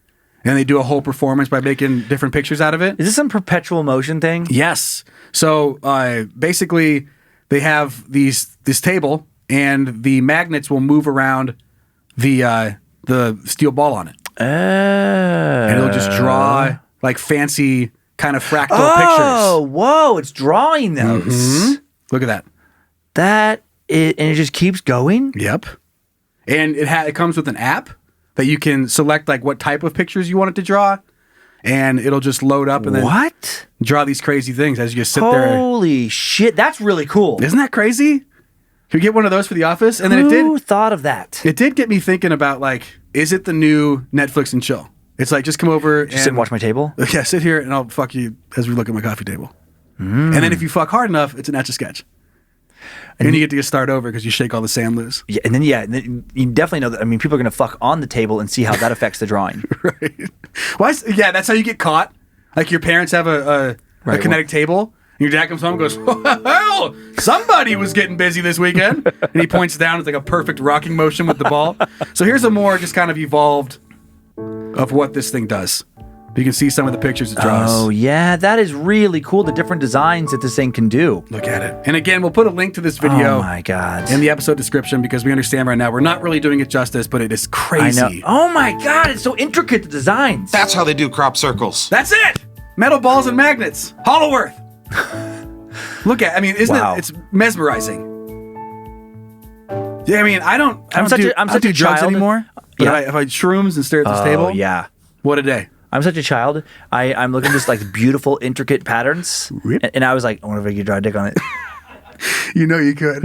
and they do a whole performance by making different pictures out of it. Is this some perpetual motion thing? Yes. So basically, they have this table, and the magnets will move around the steel ball on it, and it'll just draw like fancy kind of fractal pictures. Oh, whoa! It's drawing those. Look at that. And it just keeps going. Yep. And it comes with an app that you can select like what type of pictures you want it to draw, and it'll just load up and then draw these crazy things as you just sit there. Holy shit, that's really cool. Isn't that crazy? You get one of those for the office, and then Who thought of that? It did get me thinking about like, is it the new Netflix and chill? It's like just come over and sit and watch my table. Yeah, sit here and I'll fuck you as we look at my coffee table. And then if you fuck hard enough, it's an Etch a Sketch. And you get to start over because you shake all the sand loose. Yeah, and then you definitely know that. I mean, people are going to fuck on the table and see how that affects the drawing. Right. Yeah, that's how you get caught. Like your parents have a kinetic table, and your dad comes home and goes, "Well, somebody was getting busy this weekend." And he points down. It's like a perfect rocking motion with the ball. So here's a more just kind of evolved of what this thing does. You can see some of the pictures it draws. Oh, yeah. That is really cool. The different designs that this thing can do. Look at it. And again, we'll put a link to this video Oh, my God. in the episode description because we understand right now we're not really doing it justice, but it is crazy. I know. Oh, my God. It's so intricate, the designs. That's how they do crop circles. That's it. Metal balls and magnets. Hollowworth. Look at, I mean, isn't it? It's mesmerizing. Yeah, I mean, I don't I'm such do a drugs child. anymore. But Yeah. if I shrooms and stare at this table, yeah. what a day. I'm such a child. I'm looking at this like beautiful, intricate patterns, and I was like, I wonder if I could draw a dick on it. You know you could.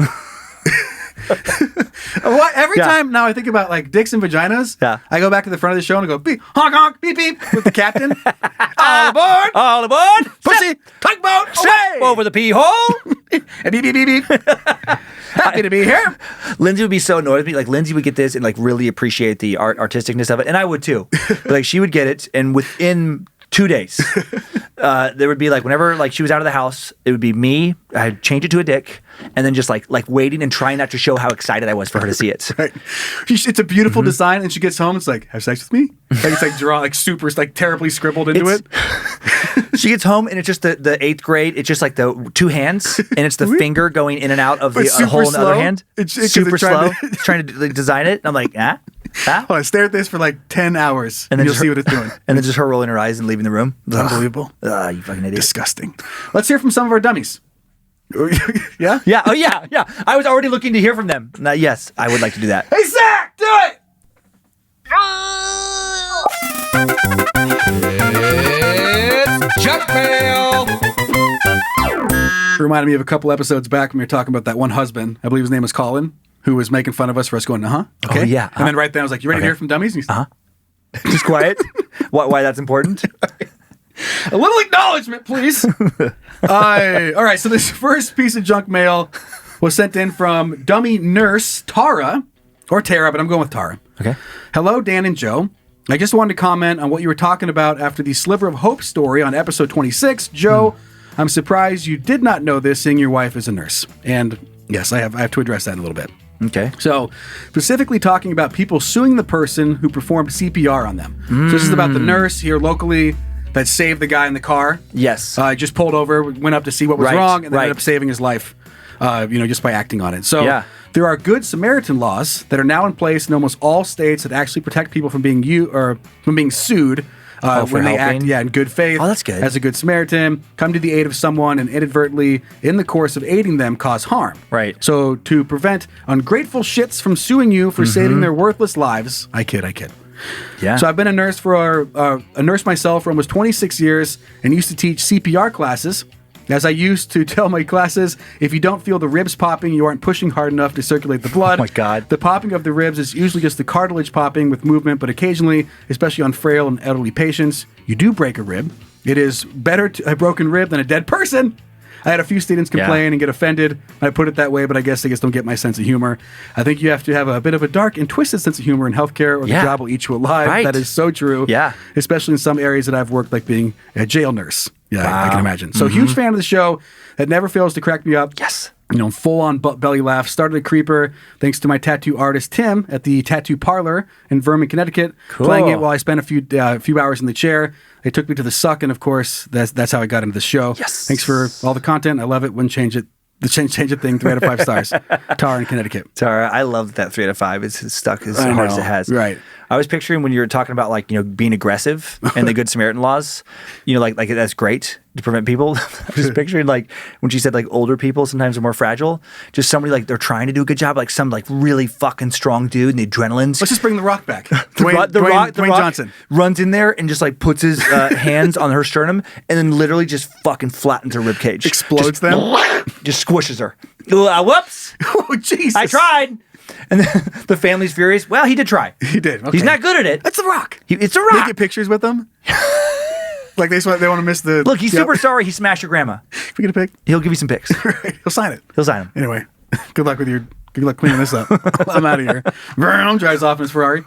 What? Every Yeah. time now I think about like dicks and vaginas, Yeah. I go back to the front of the show and I go beep, honk honk, beep beep with the captain. All aboard, All aboard! pussy, tugboat, away, Over the pee hole! and beep beep beep beep. Happy to be here. Lindsay would be so annoyed with me. Like Lindsay would get this and like really appreciate the artisticness of it, and I would too. But, like she would get it, and within 2 days, there would be like whenever like she was out of the house, it would be me. I'd change it to a dick, and then just like waiting and trying not to show how excited I was for her to see it. Right. It's a beautiful design, and she gets home. It's like, have sex with me. Like it's like draw like super like terribly scribbled into It's- it. She gets home and it's just the 8th grade. It's just like the 2 hands and it's the finger going in and out of But the super hole in the other slow. hand. It's 'cause super they're slow. trying to- trying to like, design it. And I'm like, Hold on, stare at this for like 10 hours, and then you'll just see what it's doing. And then just her rolling her eyes and leaving the room. Unbelievable. You fucking idiot. Disgusting. Let's hear from some of our dummies. Yeah? Yeah. Oh yeah. Yeah. I was already looking to hear from them. Yes, I would like to do that. Hey, Zach, do it! It's junk mail. Reminded me of a couple episodes back when we were talking about that one husband. I believe his name was Colin, who was making fun of us for us going, okay. Oh, yeah. And then right then I was like, you ready to hear from dummies? And he's Just quiet. Why that's important? a little acknowledgement, please. All right, so this first piece of junk mail was sent in from dummy nurse Tara, or Tara, but I'm going with Tara. Okay. Hello, Dan and Joe. I just wanted to comment on what you were talking about after the Sliver of Hope story on episode 26. Joe, I'm surprised you did not know this, seeing your wife is a nurse. And yes, I have to address that in a little bit. Okay. So, specifically talking about people suing the person who performed CPR on them. So this is about the nurse here locally that saved the guy in the car. Yes. Just pulled over, went up to see what was Right, wrong, and then right. ended up saving his life, just by acting on it. So Yeah. there are good Samaritan laws that are now in place in almost all states that actually protect people from being sued. for When they act, helping? in good faith. Oh, that's good. As a good Samaritan, come to the aid of someone and inadvertently, in the course of aiding them, cause harm. Right. So to prevent ungrateful shits from suing you for saving their worthless lives, I kid. Yeah. So I've been a nurse myself for almost 26 years and used to teach CPR classes. As I used to tell my classes, if you don't feel the ribs popping, you aren't pushing hard enough to circulate the blood. Oh my God. The popping of the ribs is usually just the cartilage popping with movement, but occasionally, especially on frail and elderly patients, you do break a rib. It is better a broken rib than a dead person. I had a few students complain and get offended. I put it that way, but I guess they just don't get my sense of humor. I think you have to have a bit of a dark and twisted sense of humor in healthcare, or the job will eat you alive. Right. That is so true. Yeah. Especially in some areas that I've worked, like being a jail nurse. Yeah, I Wow. can imagine. So huge fan of the show. That never fails to crack me up. Yes. Full on belly laugh. Started a creeper thanks to my tattoo artist Tim at the Tattoo Parlor in Vernon, Connecticut. Cool. Playing it while I spent a few hours in the chair. They took me to the suck, and of course, that's how I got into the show. Yes. Thanks for all the content. I love it. Wouldn't change it. The change it thing. 3 out of 5 stars. Tara in Connecticut. Tara, I love that 3 out of 5. It's stuck as I hard as know. it has. Right. I was picturing when you were talking about being aggressive and the Good Samaritan laws, like that's great to prevent people. I was just picturing when she said older people sometimes are more fragile. Just somebody they're trying to do a good job, some really fucking strong dude and the adrenaline's. Let's just bring The Rock back. The Rock Dwayne Johnson runs in there and just puts his hands on her sternum and then literally just fucking flattens her ribcage. Explodes them. Just squishes her. Whoops! Oh, Jesus. I tried. And then the family's furious. Well, he did try. He did. Okay. He's not good at it. That's The Rock. It's a They rock. get pictures with them. They want to miss the. Look, he's Yep. super sorry he smashed your grandma. Can we get a pic? He'll give you some pics. He'll sign it. He'll sign them. Anyway, good luck cleaning this up. I'm out of here. Vroom, drives off in his Ferrari.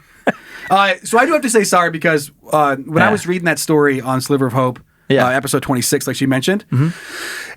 So I do have to say sorry because when I was reading that story on Sliver of Hope, episode 26, like she mentioned, and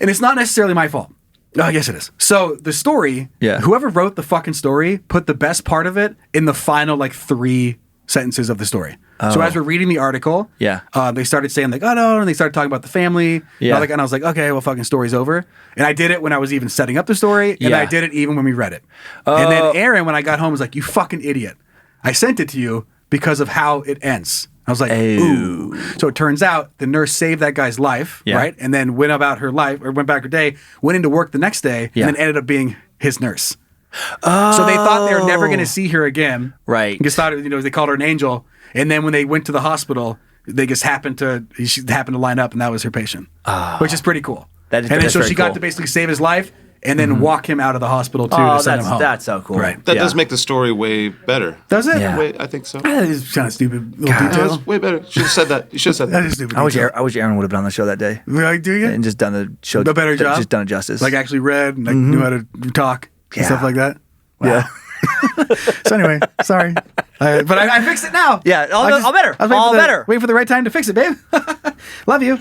it's not necessarily my fault. Yes, it is. So the story, whoever wrote the fucking story put the best part of it in the final 3 sentences of the story. So as we're reading the article, they started saying oh no, and they started talking about the family. And I was like, okay, well, fucking story's over. And I did it when I was even setting up the story, and I did it even when we read it. And then Aaron, when I got home, was like, you fucking idiot. I sent it to you because of how it ends. I was like, ooh. So it turns out the nurse saved that guy's life, right? And then went about her life, or went back her day, went into work the next day, and then ended up being his nurse. So they thought they were never going to see her again. Right. Just thought, they called her an angel. And then when they went to the hospital, they just she happened to line up, and that was her patient, which is pretty cool. That is, and then that's so very she got cool. to basically save his life and then walk him out of the hospital too to send him home. That's so cool. Right. That does make the story way better. Does it? Yeah. Way, I think so. That is kind of stupid little No, detail. it's way better. Should have said that. You should have said That that. is stupid. I wish detail. Aaron would have been on the show that day Like, do you? and just done the show. A better job? Just done it justice. Like actually read and like knew how to talk and Yeah. stuff like that. yeah. So anyway, sorry, but I fixed it now. Yeah, all better. I was waiting All for better. Wait for the right time to fix it, babe. Love you.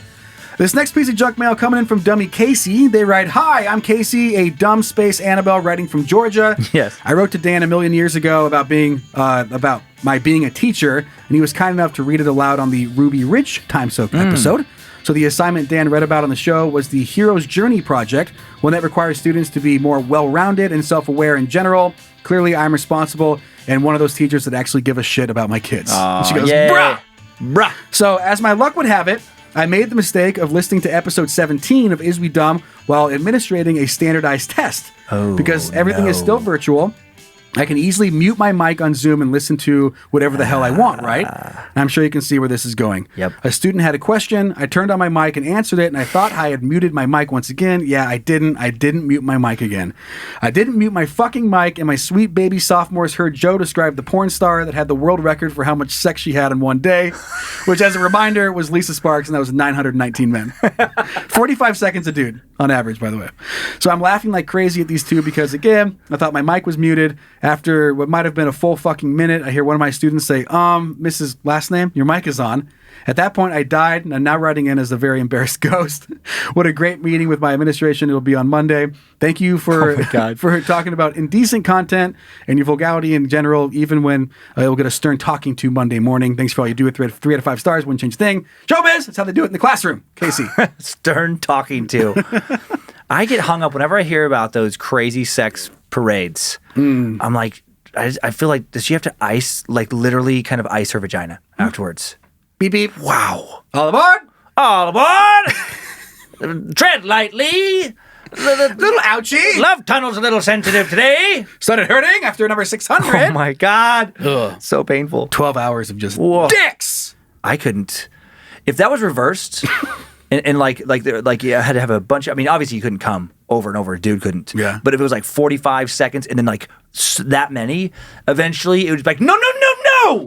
This next piece of junk mail coming in from Dummy Casey. They write, "Hi, I'm Casey, a dumb space Annabelle writing from Georgia. Yes. I wrote to Dan a million years ago about my being a teacher, and he was kind enough to read it aloud on the Ruby Ridge Time Soak episode. So the assignment Dan read about on the show was the Hero's Journey project, one that requires students to be more well-rounded and self-aware in general. Clearly, I'm responsible and one of those teachers that actually give a shit about my kids." And she goes, yeah. "Bruh." So as my luck would have it, I made the mistake of listening to episode 17 of Is We Dumb while administrating a standardized test. Because everything is still virtual, I can easily mute my mic on Zoom and listen to whatever the hell I want, right? And I'm sure you can see where this is going. Yep. A student had a question. I turned on my mic and answered it, and I thought I had muted my mic once again. Yeah, I didn't. I didn't mute my mic again. I didn't mute my fucking mic, and my sweet baby sophomores heard Joe describe the porn star that had the world record for how much sex she had in one day, which, as a reminder, was Lisa Sparks, and that was 919 men. 45 seconds a dude, on average, by the way. So I'm laughing like crazy at these two because, again, I thought my mic was muted. After what might have been a full fucking minute, I hear one of my students say, Mrs. Last Name, your mic is on. At that point, I died, and I'm now writing in as a very embarrassed ghost. What a great meeting with my administration. It'll be on Monday. Thank you for for talking about indecent content and your vulgarity in general, even when it'll get a stern talking to Monday morning. Thanks for all you do with 3 out of 5 stars. Wouldn't change a thing. Showbiz, that's how they do it in the classroom. Casey. Stern talking to. I get hung up whenever I hear about those crazy sex parades. I'm like, I feel like, does she have to literally kind of ice her vagina afterwards? Beep, beep. Wow. All aboard. All aboard! Tread lightly. Little ouchie. Love tunnel's a little sensitive today. Started hurting after number 600. Oh my God. So painful. 12 hours of just Whoa. dicks. I couldn't. If that was reversed, and I had to have a bunch. I mean, obviously you couldn't come over and over. A dude couldn't. Yeah. But if it was like 45 seconds and then like that many, eventually it would be like, no.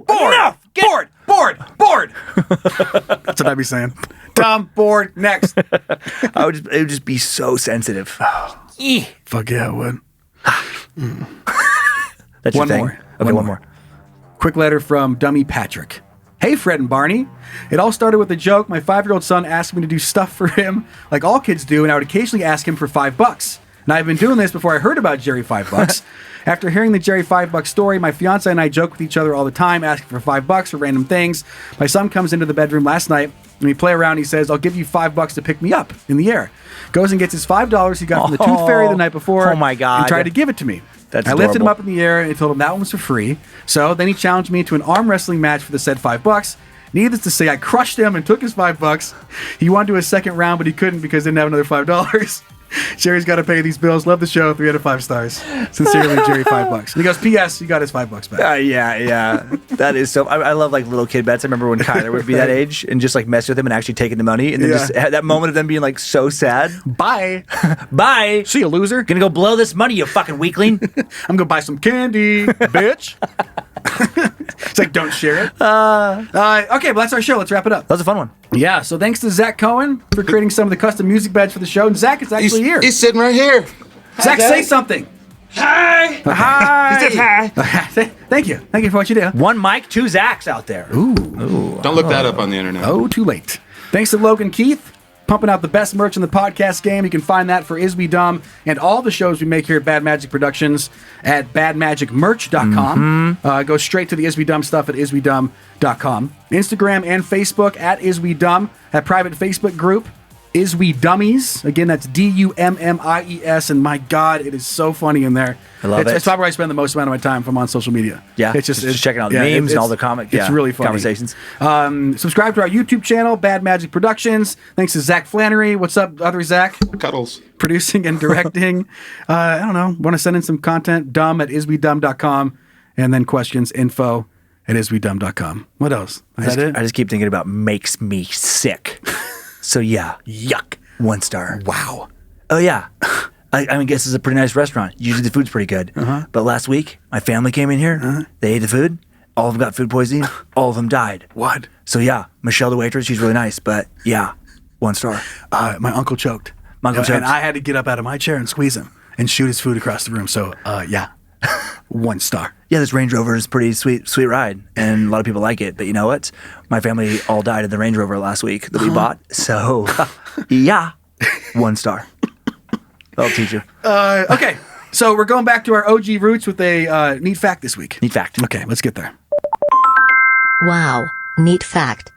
Bored. Enough. Bored. That's what I'd be saying. Dumb, bored, next. It would just be so sensitive. Fuck yeah, it would. That's your One thing? more. Okay, one more. Quick letter from Dummy Patrick. Hey, Fred and Barney. It all started with a joke. My 5-year-old son asked me to do stuff for him like all kids do, and I would occasionally ask him for $5. And I've been doing this before I heard about Jerry $5. After hearing the Jerry $5 story, my fiance and I joke with each other all the time, asking for $5 for random things. My son comes into the bedroom last night, and we play around. He says, "I'll give you $5 to pick me up" in the air. Goes and gets his $5 he got from the Tooth Fairy the night before. Oh my God. And tried to give it to me. That's I lifted him adorable. up in the air and I told him that one was for free. So then he challenged me to an arm wrestling match for the said $5. Needless to say, I crushed him and took his $5. He wanted to do a second round, but he couldn't because he didn't have another $5. Sherry's got to pay these bills. Love the show. 3 out of 5 stars. Sincerely, Jerry $5. And he goes, P.S. You got his $5 back. Yeah. That is so. I love like little kid bets. I remember when Kyler would be that age and just like mess with him and actually taking the money, and then just had that moment of them being like so sad. Bye. Bye. See you, loser. Gonna go blow this money, you fucking weakling. I'm going to buy some candy, bitch. It's like, don't share it. Okay, well, that's our show. Let's wrap it up. That was a fun one. Yeah, so thanks to Zach Cohen for creating some of the custom music beds for the show. And Zach is actually here. He's sitting right here. Zach, say something. Hi. Hi. He says hi. Thank you. Thank you for what you do. One mic, 2 Zacks out there. Don't look that up on the internet. Oh, too late. Thanks to Logan Keith, pumping out the best merch in the podcast game. You can find that for Is We Dumb and all the shows we make here at Bad Magic Productions at badmagicmerch.com. Go straight to the Is We Dumb stuff at iswedumb.com. Instagram and Facebook at Is We Dumb, that private Facebook group. Is We Dummies. Again, that's Dummies. And my God, it is so funny in there. I love it. It's probably where I spend the most amount of my time if I'm on social media. Yeah, it's just checking out the memes and all the It's really funny. conversations. Subscribe to our YouTube channel, Bad Magic Productions. Thanks to Zach Flannery. What's up, other Zach? Cuddles. Producing and directing. I don't know. Want to send in some content? Dumb@iswedumb.com. And then questions, info@iswedumb.com. What else? Is that it? I just keep thinking about makes me sick. So yeah, yuck. 1 star. Wow. Oh yeah. I guess it's a pretty nice restaurant. Usually the food's pretty good. But last week, my family came in here. They ate the food. All of them got food poisoning. All of them died. What? So yeah, Michelle, the waitress, she's really nice. But yeah, 1 star. My uncle choked. My uncle choked. And I had to get up out of my chair and squeeze him and shoot his food across the room. So yeah, 1 star. Yeah, this Range Rover is a pretty sweet ride, and a lot of people like it. But you know what? My family all died in the Range Rover last week that we bought. So yeah, 1 star. That'll teach you. Okay, so we're going back to our OG roots with a neat fact this week. Neat fact. Okay, let's get there. Wow, neat fact.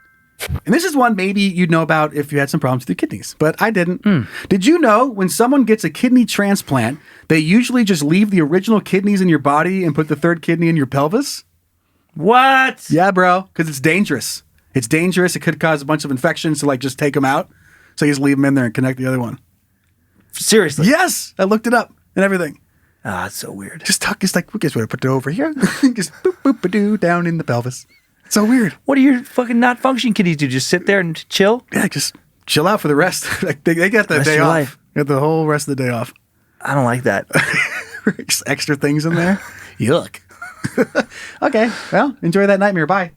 And this is one maybe you'd know about if you had some problems with your kidneys, but I didn't. Did you know when someone gets a kidney transplant, they usually just leave the original kidneys in your body and put the 3rd kidney in your pelvis? What? Yeah, bro, because it's dangerous. It's dangerous. It could cause a bunch of infections, so just take them out. So you just leave them in there and connect the other one. Seriously? Yes, I looked it up and everything. Ah, it's so weird. Just we guess we're put it over here. Just boop boop ba-doo down in the pelvis. It's so weird. What do your fucking not functioning kidneys do? Just sit there and chill? Yeah, just chill out for the rest. they got the Rest day of your off. life. They got the whole rest of the day off. I don't like that. Just extra things in there. Yuck. Okay, well, enjoy that nightmare. Bye.